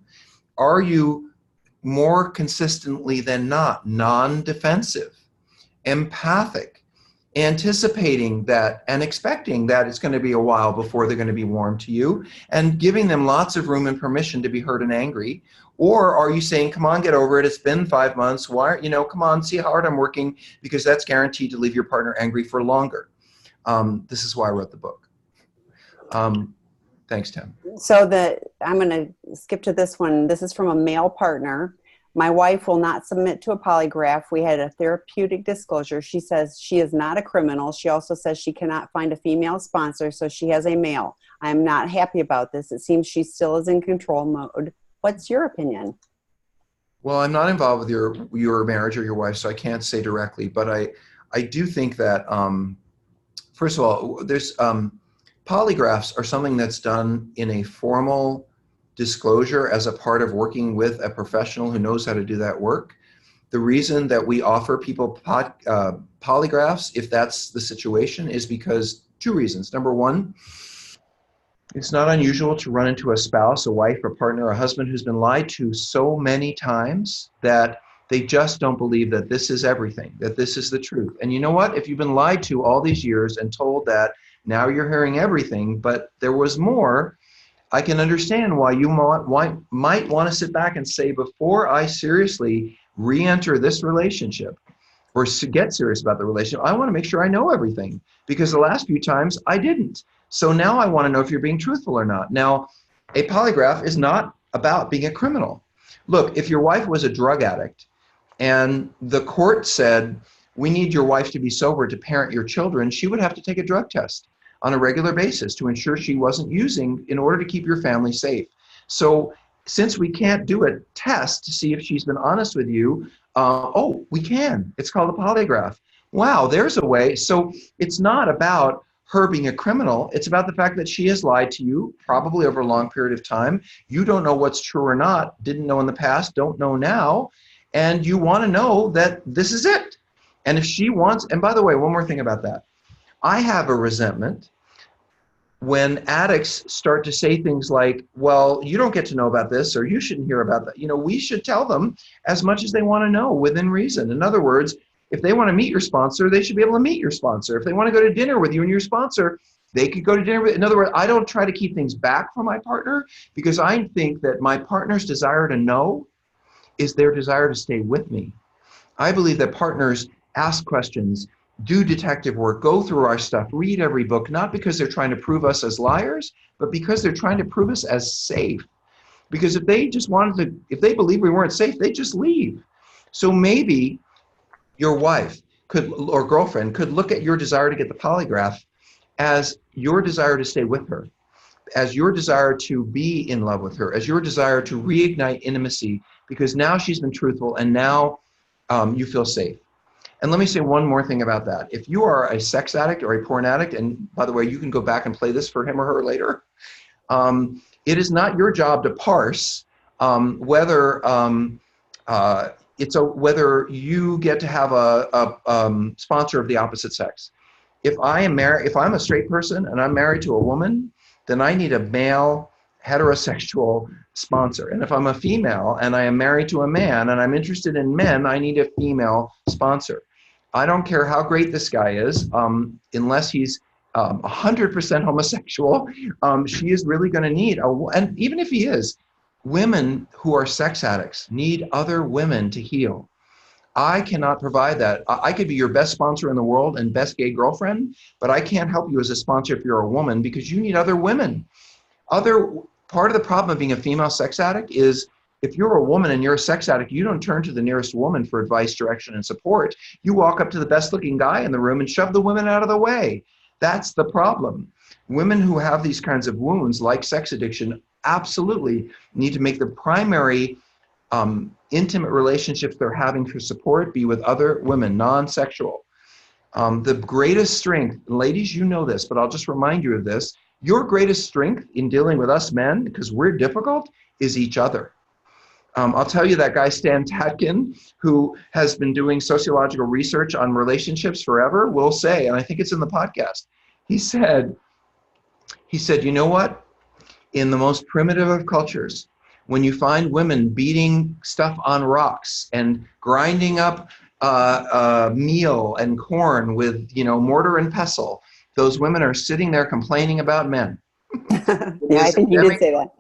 Are you more consistently than not non-defensive, empathic, anticipating that and expecting that it's going to be a while before they're going to be warm to you and giving them lots of room and permission to be hurt and angry? Or are you saying, come on, get over it. It's been 5 months. Why, come on, see how hard I'm working, because that's guaranteed to leave your partner angry for longer. This is why I wrote the book. Thanks, Tim. So I'm going to skip to this one. This is from a male partner. My wife will not submit to a polygraph. We had a therapeutic disclosure. She says she is not a criminal. She also says she cannot find a female sponsor, so she has a male. I am not happy about this. It seems she still is in control mode. What's your opinion? Well, I'm not involved with your marriage or your wife, so I can't say directly. But I do think that, first of all, there's polygraphs are something that's done in a formal disclosure as a part of working with a professional who knows how to do that work. The reason that we offer people polygraphs, if that's the situation, is because 2 reasons. Number one, it's not unusual to run into a spouse, a wife, a partner, a husband who's been lied to so many times that they just don't believe that this is everything, that this is the truth. And you know what? If you've been lied to all these years and told that now you're hearing everything, but there was more, I can understand why you might want to sit back and say, before I seriously re-enter this relationship or get serious about the relationship, I want to make sure I know everything, because the last few times I didn't. So now I want to know if you're being truthful or not. Now, a polygraph is not about being a criminal. Look, if your wife was a drug addict and the court said, we need your wife to be sober to parent your children, she would have to take a drug test on a regular basis to ensure she wasn't using in order to keep your family safe. So since we can't do a test to see if she's been honest with you, we can. It's called a polygraph. Wow, there's a way. So it's not about her being a criminal. It's about the fact that she has lied to you, probably over a long period of time. You don't know what's true or not, didn't know in the past, don't know now, and you want to know that this is it. And if she wants, and by the way, one more thing about that. I have a resentment when addicts start to say things like, well, you don't get to know about this, or you shouldn't hear about that. We should tell them as much as they want to know within reason. In other words, if they want to meet your sponsor, they should be able to meet your sponsor. If they want to go to dinner with you and your sponsor, they could go to dinner with. In other words, I don't try to keep things back from my partner, because I think that my partner's desire to know is their desire to stay with me. I believe that partners ask questions, do detective work, go through our stuff, read every book, not because they're trying to prove us as liars, but because they're trying to prove us as safe. Because if they just if they believe we weren't safe, they'd just leave. So maybe your wife or girlfriend could look at your desire to get the polygraph as your desire to stay with her, as your desire to be in love with her, as your desire to reignite intimacy, because now she's been truthful and now you feel safe. And let me say one more thing about that. If you are a sex addict or a porn addict, and by the way, you can go back and play this for him or her later, it is not your job to parse whether you get to have a sponsor of the opposite sex. If I'm a straight person and I'm married to a woman, then I need a male heterosexual sponsor. And if I'm a female and I am married to a man and I'm interested in men, I need a female sponsor. I don't care how great this guy is, unless he's 100% homosexual, she is really going to need, and even if he is, women who are sex addicts need other women to heal. I cannot provide that. I could be your best sponsor in the world and best gay girlfriend, but I can't help you as a sponsor if you're a woman, because you need other women. Part of the problem of being a female sex addict is if you're a woman and you're a sex addict, you don't turn to the nearest woman for advice, direction, and support. You walk up to the best looking guy in the room and shove the women out of the way. That's the problem. Women who have these kinds of wounds, like sex addiction, absolutely need to make the primary intimate relationships they're having for support be with other women, non-sexual. The greatest strength, ladies, you know this, but I'll just remind you of this. Your greatest strength in dealing with us men, because we're difficult, is each other. I'll tell you that guy, Stan Tatkin, who has been doing sociological research on relationships forever, will say, and I think it's in the podcast, he said, you know what? In the most primitive of cultures, when you find women beating stuff on rocks and grinding up meal and corn with, mortar and pestle, those women are sitting there complaining about men. Yeah, I think you did say that.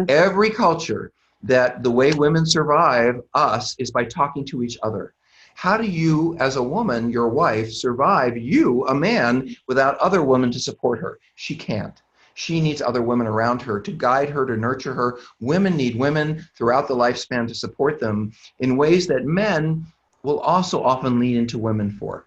Every culture, that the way women survive us is by talking to each other. How do you, as a woman, your wife, survive you, a man, without other women to support her? She can't. She needs other women around her to guide her, to nurture her. Women need women throughout the lifespan to support them in ways that men will also often lean into women for.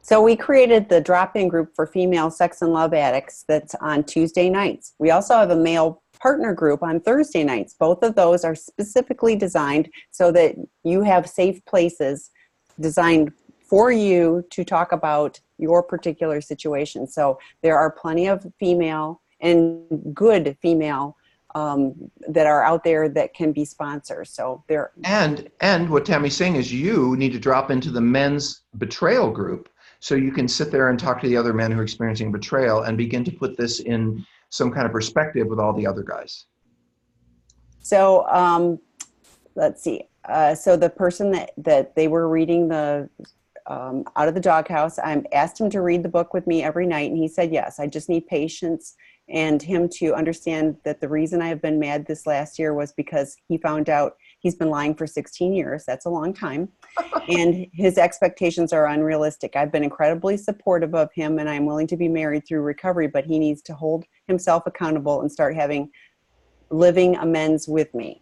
So we created the drop-in group for female sex and love addicts that's on Tuesday nights. We also have a male partner group on Thursday nights. Both of those are specifically designed so that you have safe places designed for you to talk about your particular situation. So there are plenty of female and good female that are out there that can be sponsors. So there. And what Tammy's saying is you need to drop into the men's betrayal group so you can sit there and talk to the other men who are experiencing betrayal and begin to put this in some kind of perspective with all the other guys. So let's see. So the person that they were reading the Out of the Doghouse, I asked him to read the book with me every night, and he said yes. I just need patience and him to understand that the reason I have been mad this last year was because he found out he's been lying for 16 years. That's a long time. And his expectations are unrealistic. I've been incredibly supportive of him, and I'm willing to be married through recovery, but he needs to hold himself accountable and start living amends with me.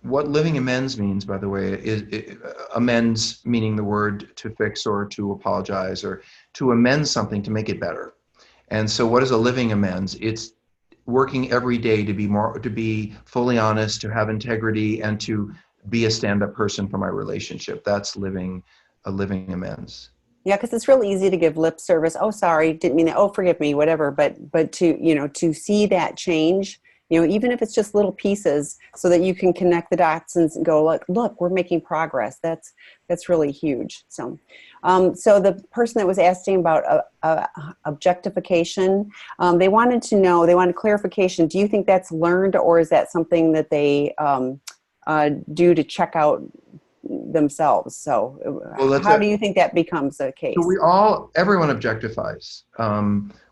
What living amends means, by the way, is amends meaning the word to fix or to apologize or to amend something to make it better. And so what is a living amends? It's working every day to be fully honest, to have integrity, and to be a stand-up person for my relationship. That's a living amends. Yeah, because it's real easy to give lip service. Oh, sorry, didn't mean that. Oh, forgive me, whatever. But to see that change, even if it's just little pieces, so that you can connect the dots and go, look, we're making progress. That's really huge. So the person that was asking about objectification, they wanted clarification. Do you think that's learned, or is that something that they do to check out themselves? So how do you think that becomes a case? So everyone objectifies.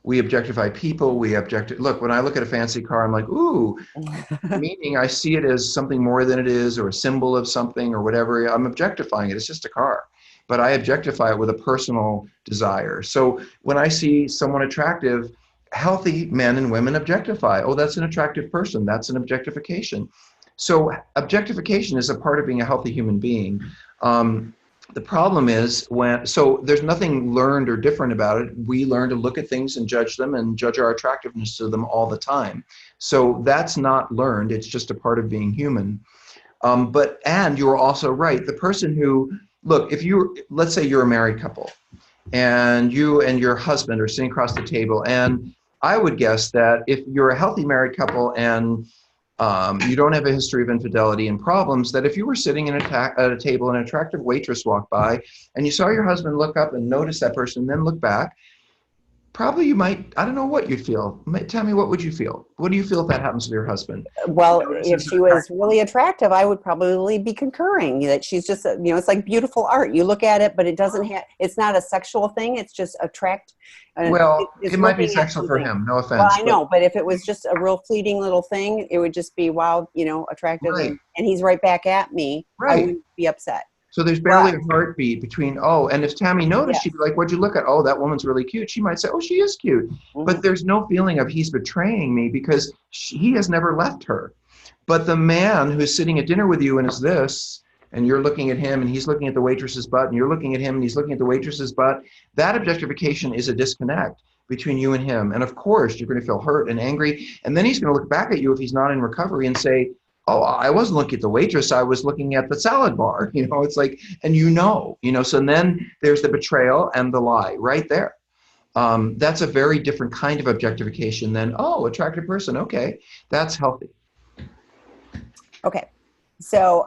We objectify people. Look, when I look at a fancy car, I'm like, ooh, meaning I see it as something more than it is, or a symbol of something or whatever. I'm objectifying it. It's just a car. But I objectify it with a personal desire. So when I see someone attractive, healthy men and women objectify. Oh, that's an attractive person. That's an objectification. So objectification is a part of being a healthy human being. The problem is so there's nothing learned or different about it. We learn to look at things and judge them and judge our attractiveness to them all the time. So that's not learned. It's just a part of being human. And you're also right. The person who, look, let's say you're a married couple and you and your husband are sitting across the table. And I would guess that if you're a healthy married couple and you don't have a history of infidelity and problems, that if you were sitting at a table and an attractive waitress walked by and you saw your husband look up and notice that person and then look back, probably you might, I don't know what you'd feel. Tell me, what would you feel? What do you feel if that happens with your husband? Well, Notice if there's she an was attraction. really attractive, I would probably be concurring that she's just, it's like beautiful art. You look at it, but it doesn't have, it's not a sexual thing. It's just Well, it's it might be looking at sexual for something. him, no Well, offense, I but know, but if it was just a real fleeting little thing, it would just be, wow, attractive. right, And he's right back at me. I right. wouldn't be upset. So there's barely But a heartbeat between, oh, and if Tammy noticed, she'd yes. be like, what'd you look at? Oh, that woman's really cute. She might say, oh, she is cute. Hmm. But there's no feeling of he's betraying me because he has never left her. But the man who's sitting at dinner with you and is this, and you're looking at him and he's looking at the waitress's butt, and you're looking at him and he's looking at the waitress's butt, that objectification is a disconnect between you and him. And of course, you're going to feel hurt and angry. And then he's going to look back at you if he's not in recovery and say, oh, I wasn't looking at the waitress, I was looking at the salad bar. It's like, and so then there's the betrayal and the lie right there. That's a very different kind of objectification than, oh, attractive person. Okay, that's healthy. Okay. So,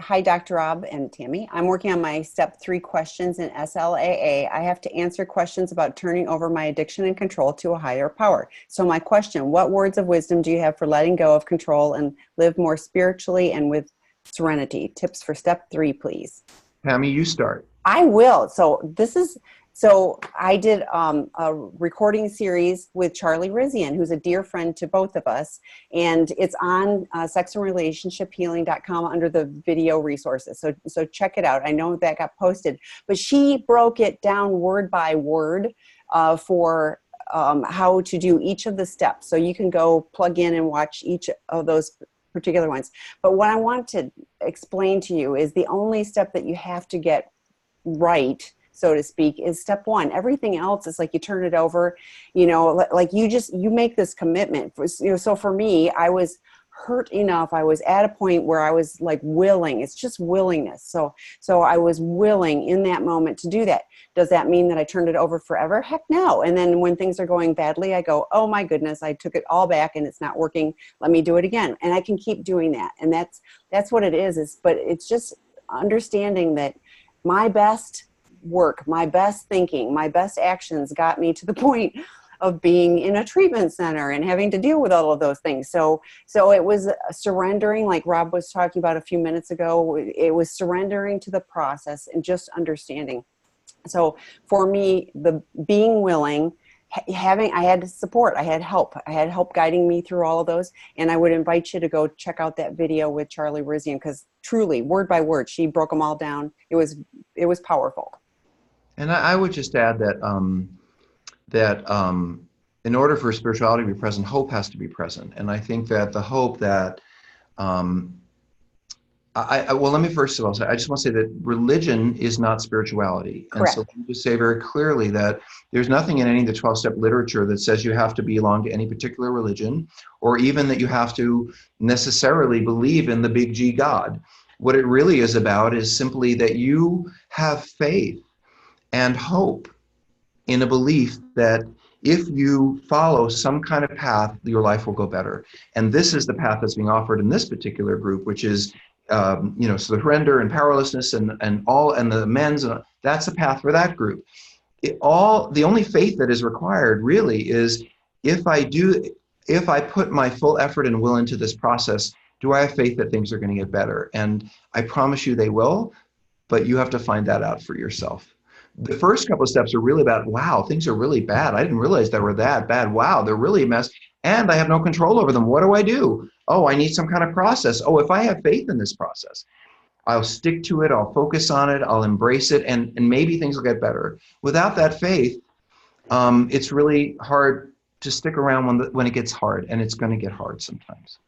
hi, Dr. Rob and Tammy. I'm working on my step 3 questions in SLAA. I have to answer questions about turning over my addiction and control to a higher power. So my question, what words of wisdom do you have for letting go of control and live more spiritually and with serenity? Tips for step 3, please. Tammy, you start. I will. So I did a recording series with Charlie Rizian, who's a dear friend to both of us, and it's on sexandrelationshiphealing.com under the video resources. So check it out. I know that got posted, but she broke it down word by word for how to do each of the steps. So you can go plug in and watch each of those particular ones. But what I want to explain to you is the only step that you have to get right, so to speak, is step 1. Everything else is like you turn it over, like you make this commitment. So for me, I was hurt enough. I was at a point where I was like willing. It's just willingness. So I was willing in that moment to do that. Does that mean that I turned it over forever? Heck no. And then when things are going badly, I go, oh my goodness, I took it all back and it's not working. Let me do it again. And I can keep doing that. And that's what it is, but it's just understanding that my best work, my best thinking, my best actions got me to the point of being in a treatment center and having to deal with all of those things. So it was surrendering, like Rob was talking about a few minutes ago. It was surrendering to the process and just understanding. So for me, the being willing, I had support, I had help guiding me through all of those. And I would invite you to go check out that video with Charlie Rizian, because truly, word by word, she broke them all down. It was powerful. And I would just add that in order for spirituality to be present, hope has to be present. And I think that the hope that, well, let me first of all say, I just want to say that religion is not spirituality. Correct. And so let me just say very clearly that there's nothing in any of the 12-step literature that says you have to belong to any particular religion, or even that you have to necessarily believe in the big G God. What it really is about is simply that you have faith and hope in a belief that if you follow some kind of path, your life will go better. And this is the path that's being offered in this particular group, which is, surrender and powerlessness and the amends. And that's the path for that group. The only faith that is required really is if I put my full effort and will into this process, do I have faith that things are going to get better? And I promise you they will, but you have to find that out for yourself. The first couple of steps are really about, wow, things are really bad. I didn't realize they were that bad. Wow, they're really a mess. And I have no control over them. What do I do? Oh, I need some kind of process. Oh, if I have faith in this process, I'll stick to it. I'll focus on it. I'll embrace it. And maybe things will get better. Without that faith, it's really hard to stick around when it gets hard. And it's going to get hard sometimes.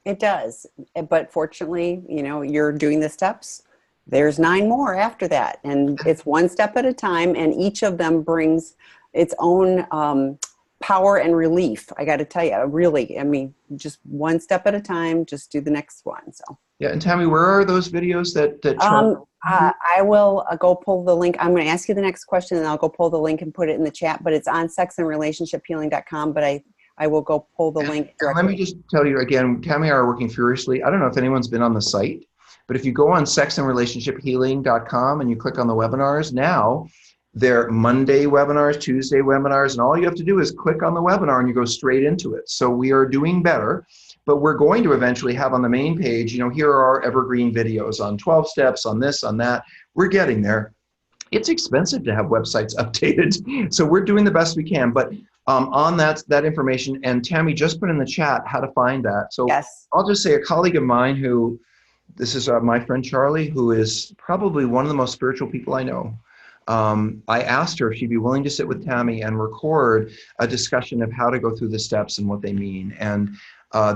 It does. But fortunately, you're doing the steps. There's 9 more after that. And it's one step at a time. And each of them brings its own power and relief. I got to tell you, really, just one step at a time, just do the next one. So. Yeah. And Tammy, where are those videos that I will go pull the link. I'm going to ask you the next question and I'll go pull the link and put it in the chat, but it's on sexandrelationshiphealing.com, but I will go pull the link directly. Let me just tell you again, Tammy and I are working furiously. I don't know if anyone's been on the site, but if you go on sexandrelationshiphealing.com and you click on the webinars now, They're Monday webinars, Tuesday webinars, and all you have to do is click on the webinar and you go straight into it. So we are doing better, but we're going to eventually have on the main page, here are our evergreen videos on 12 steps, on this, on that. We're getting there. It's expensive to have websites updated, so we're doing the best we can. But on that information, and Tammy just put in the chat how to find that. So Yes. I'll just say a colleague of mine who, this is my friend Charlie, who is probably one of the most spiritual people I know. I asked her if she'd be willing to sit with Tammy and record a discussion of how to go through the steps and what they mean. And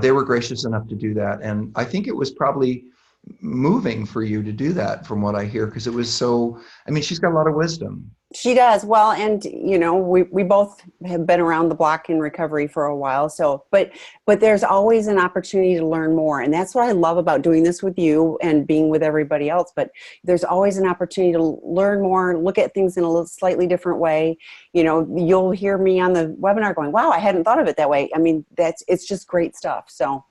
they were gracious enough to do that. And I think it was probably moving for you to do that, from what I hear, because it was so, she's got a lot of wisdom. She does. Well, and we both have been around the block in recovery for a while. So, but there's always an opportunity to learn more. And that's what I love about doing this with you and being with everybody else. But there's always an opportunity to learn more, look at things in a slightly different way. You'll hear me on the webinar going, wow, I hadn't thought of it that way. It's just great stuff. So,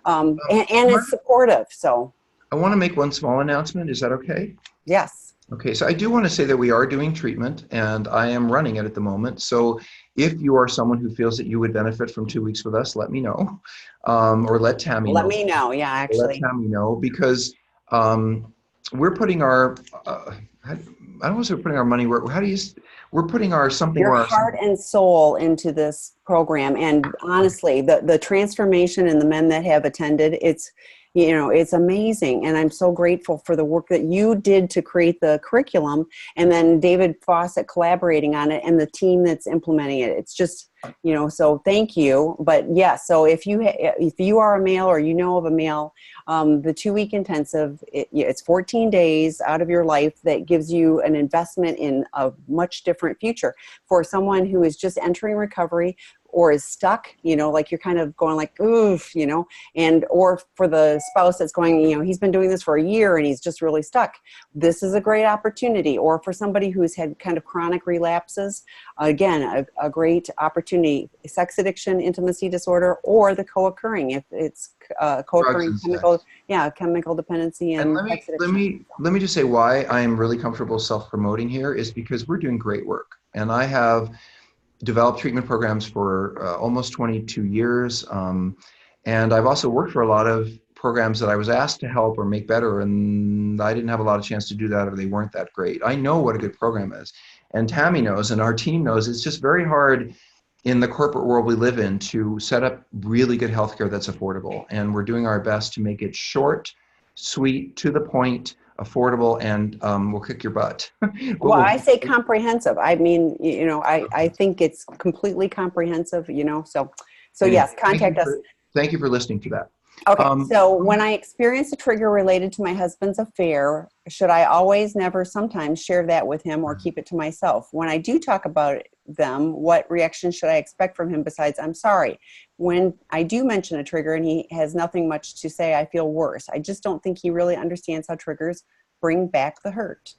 and it's supportive. So I want to make one small announcement. Is that okay? Yes. Okay, so I do want to say that we are doing treatment, and I am running it at the moment. So if you are someone who feels that you would benefit from 2 weeks with us, let me know, or let Tammy know. Let me know, yeah, actually. Let Tammy know, because we're putting our, I don't want to say we're putting our money where, we're putting our something your where heart and soul into this program. And honestly, the transformation in the men that have attended, it's amazing. And I'm so grateful for the work that you did to create the curriculum, and then David Fawcett collaborating on it, and the team that's implementing it. It's just, so thank you. But yeah, so if you are a male or of a male, the 2-week intensive, it's 14 days out of your life that gives you an investment in a much different future. For someone who is just entering recovery or is stuck, like you're kind of going like, oof, and, or for the spouse that's going, he's been doing this for a year and he's just really stuck. This is a great opportunity. Or for somebody who's had kind of chronic relapses, again, a great opportunity. Sex addiction, intimacy disorder, or the co-occurring, if it's co-occurring chemical dependency. And let me just say why I am really comfortable self-promoting here is because we're doing great work. And I have developed treatment programs for almost 22 years. And I've also worked for a lot of programs that I was asked to help or make better, and I didn't have a lot of chance to do that, or they weren't that great. I know what a good program is. And Tammy knows, and our team knows, it's just very hard in the corporate world we live in to set up really good healthcare that's affordable. And we're doing our best to make it short, sweet, to the point, affordable, and we'll kick your butt. Well, I say comprehensive. I think it's completely comprehensive, so yes, contact us. Thank you for listening to that. Okay, so when I experience a trigger related to my husband's affair, should I always, never, sometimes share that with him or keep it to myself? When I do talk about them, what reaction should I expect from him besides, I'm sorry? When I do mention a trigger and he has nothing much to say, I feel worse. I just don't think he really understands how triggers bring back the hurt.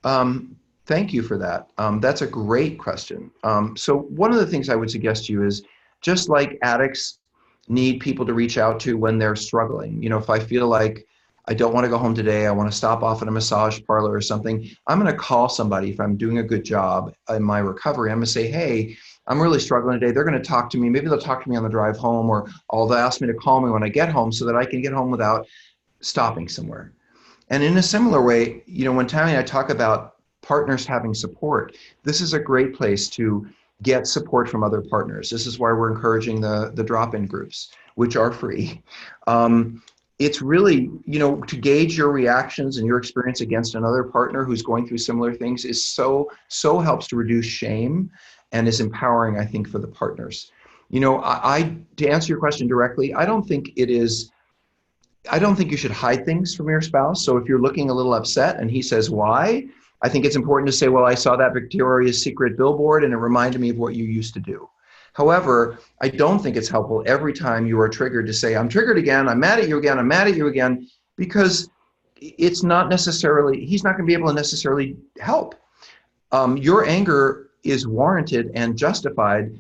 Thank you for that. That's a great question. So one of the things I would suggest to you is, just like addicts need people to reach out to when they're struggling. If I feel like I don't want to go home today, I want to stop off at a massage parlor or something, I'm going to call somebody. If I'm doing a good job in my recovery, I'm going to say, hey, I'm really struggling today. They're going to talk to me. Maybe they'll talk to me on the drive home, or they'll ask me to call me when I get home so that I can get home without stopping somewhere. And in a similar way, when Tammy and I talk about partners having support, this is a great place to get support from other partners. This is why we're encouraging the drop-in groups, which are free. It's really, to gauge your reactions and your experience against another partner who's going through similar things is so helps to reduce shame and is empowering, I think, for the partners. To answer your question directly, I don't think you should hide things from your spouse. So if you're looking a little upset and he says, why? I think it's important to say, well, I saw that Victoria's Secret billboard and it reminded me of what you used to do. However, I don't think it's helpful every time you are triggered to say, I'm triggered again, I'm mad at you again, I'm mad at you again, because it's not necessarily, he's not going to be able to necessarily help. Your anger is warranted and justified.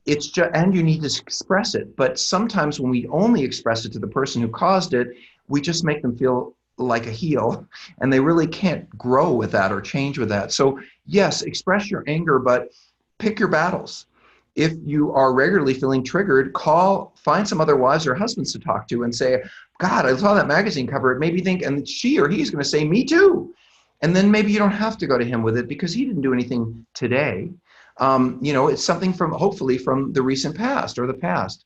And you need to express it. But sometimes when we only express it to the person who caused it, we just make them feel like a heel, and they really can't grow with that or change with that. So yes, express your anger, but pick your battles. If you are regularly feeling triggered, find some other wives or husbands to talk to and say, God, I saw that magazine cover. It made me think, and she or he's going to say, me too. And then maybe you don't have to go to him with it because he didn't do anything today. It's something hopefully from the recent past or the past.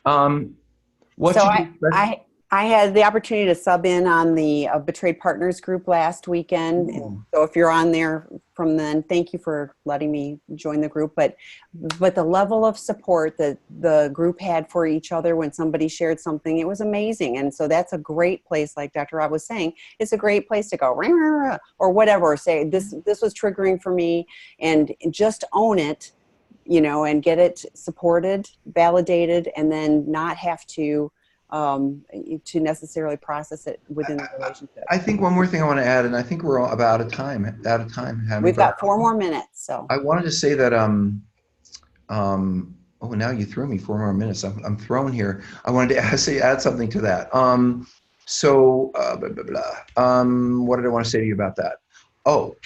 What So should you expect? I had the opportunity to sub in on the Betrayed Partners group last weekend. Ooh. So if you're on there from then, thank you for letting me join the group. But the level of support that the group had for each other when somebody shared something, it was amazing. And so that's a great place, like Dr. Rob was saying, it's a great place to go, rah, rah, rah, or whatever, or say this was triggering for me, and just own it, and get it supported, validated, and then not have to necessarily process it within the relationship. I think one more thing I want to add, and I think we're all about out of time. We've got 4 more minutes. So I wanted to say that, oh, now you threw me 4 more minutes. I'm thrown here. I wanted to add something to that. Blah, blah, blah. What did I want to say to you about that? Oh,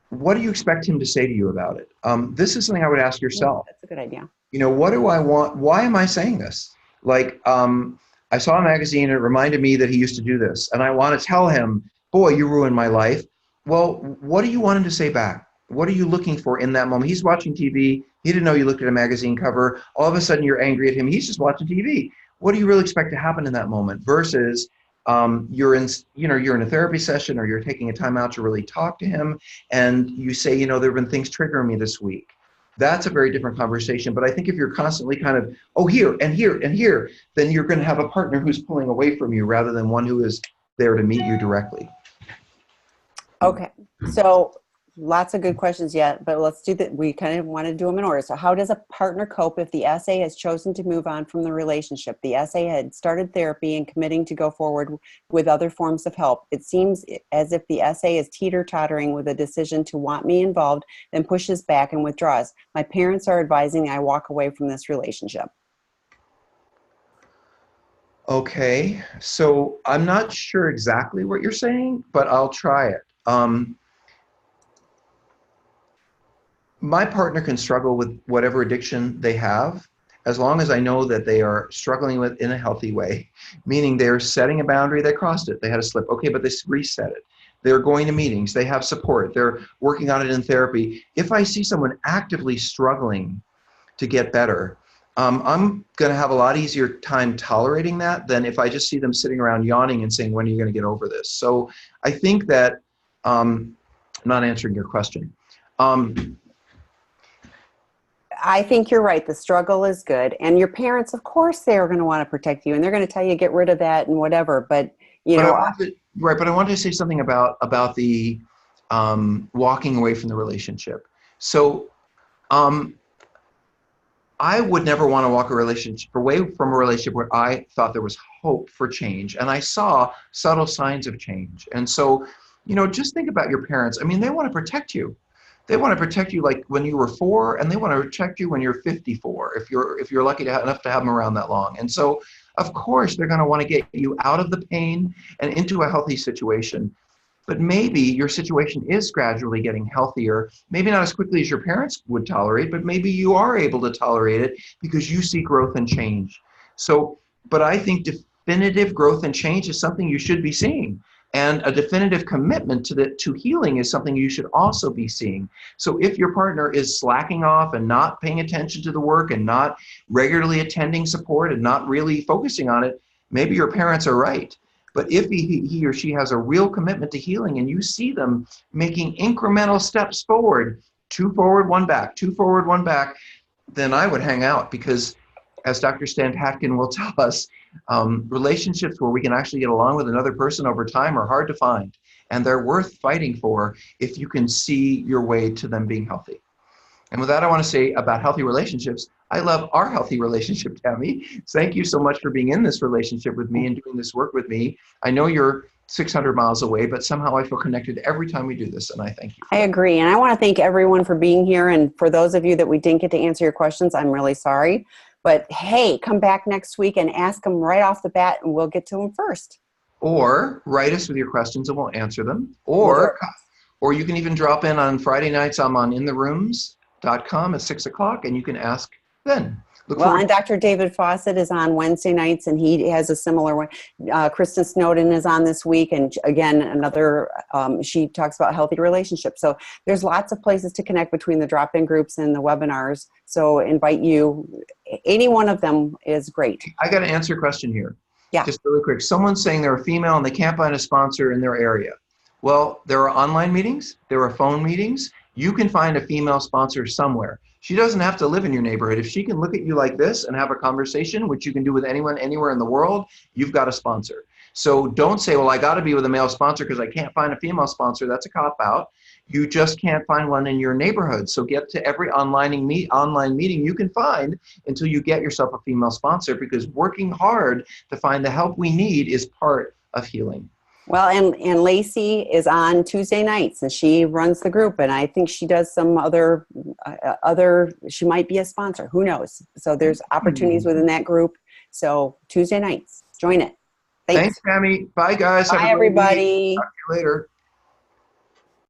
what do you expect him to say to you about it? This is something I would ask yourself. That's a good idea. What do I want? Why am I saying this? Like, I saw a magazine and it reminded me that he used to do this. And I want to tell him, boy, you ruined my life. Well, what do you want him to say back? What are you looking for in that moment? He's watching TV. He didn't know you looked at a magazine cover. All of a sudden you're angry at him. He's just watching TV. What do you really expect to happen in that moment? Versus you're in a therapy session, or you're taking a time out to really talk to him. And you say, there have been things triggering me this week. That's a very different conversation. But I think if you're constantly kind of, here and here and here, then you're going to have a partner who's pulling away from you rather than one who is there to meet you directly. Okay. So lots of good questions yet, but let's do that. We kind of want to do them in order. So how does a partner cope if the SA has chosen to move on from the relationship? The SA had started therapy and committing to go forward with other forms of help. It seems as if the SA is teeter-tottering with a decision to want me involved, then pushes back and withdraws. My parents are advising I walk away from this relationship. Okay. So I'm not sure exactly what you're saying, but I'll try it. My partner can struggle with whatever addiction they have, as long as I know that they are struggling with in a healthy way, meaning they're setting a boundary, they crossed it, they had a slip, okay, but they reset it. They're going to meetings, they have support, they're working on it in therapy. If I see someone actively struggling to get better, I'm going to have a lot easier time tolerating that than if I just see them sitting around yawning and saying, when are you going to get over this? So I think that, I'm not answering your question. I think you're right. The struggle is good. And your parents, of course, they're going to want to protect you, and they're going to tell you get rid of that and whatever. But, But I wanted to say something about the walking away from the relationship. So I would never want to walk away from a relationship where I thought there was hope for change. And I saw subtle signs of change. And so, just think about your parents. I mean, they want to protect you. They want to protect you like when you were 4, and they want to protect you when you're 54, if you're lucky enough to have them around that long. And so, of course, they're going to want to get you out of the pain and into a healthy situation. But maybe your situation is gradually getting healthier, maybe not as quickly as your parents would tolerate, but maybe you are able to tolerate it because you see growth and change. So, but I think definitive growth and change is something you should be seeing. And a definitive commitment to healing is something you should also be seeing. So if your partner is slacking off and not paying attention to the work and not regularly attending support and not really focusing on it, maybe your parents are right. But if he or she has a real commitment to healing and you see them making incremental steps forward, 2 forward, 1 back, 2 forward, 1 back, then I would hang out, because as Dr. Stan Tatkin will tell us, relationships where we can actually get along with another person over time are hard to find, and they're worth fighting for if you can see your way to them being healthy. And with that, I want to say about healthy relationships, I love our healthy relationship, Tammy. Thank you so much for being in this relationship with me and doing this work with me. I know you're 600 miles away, but somehow I feel connected every time we do this, and I thank you. I agree, and I want to thank everyone for being here, and for those of you that we didn't get to answer your questions, I'm really sorry. But hey, come back next week and ask them right off the bat, and we'll get to them first. or write us with your questions and we'll answer them. We'll Or you can even drop in on Friday nights. I'm on intherooms.com at 6 o'clock, and you can ask then. Well, and Dr. David Fawcett is on Wednesday nights, and he has a similar one. Kristen Snowden is on this week, and again, another, she talks about healthy relationships. So there's lots of places to connect between the drop-in groups and the webinars. So invite you. Any one of them is great. I got to answer a question here. Yeah. Just really quick. Someone's saying they're a female and they can't find a sponsor in their area. Well, there are online meetings. There are phone meetings. You can find a female sponsor somewhere. She doesn't have to live in your neighborhood. If she can look at you like this and have a conversation, which you can do with anyone, anywhere in the world, you've got a sponsor. So don't say, well, I got to be with a male sponsor because I can't find a female sponsor. That's a cop-out. You just can't find one in your neighborhood. So get to every online meeting you can find until you get yourself a female sponsor, because working hard to find the help we need is part of healing. Well, and Lacey is on Tuesday nights, and she runs the group, and I think she does some other, she might be a sponsor. Who knows? So there's opportunities within that group. So Tuesday nights, join it. Thanks, Tammy. Bye, guys. Bye, everybody. Talk to you later.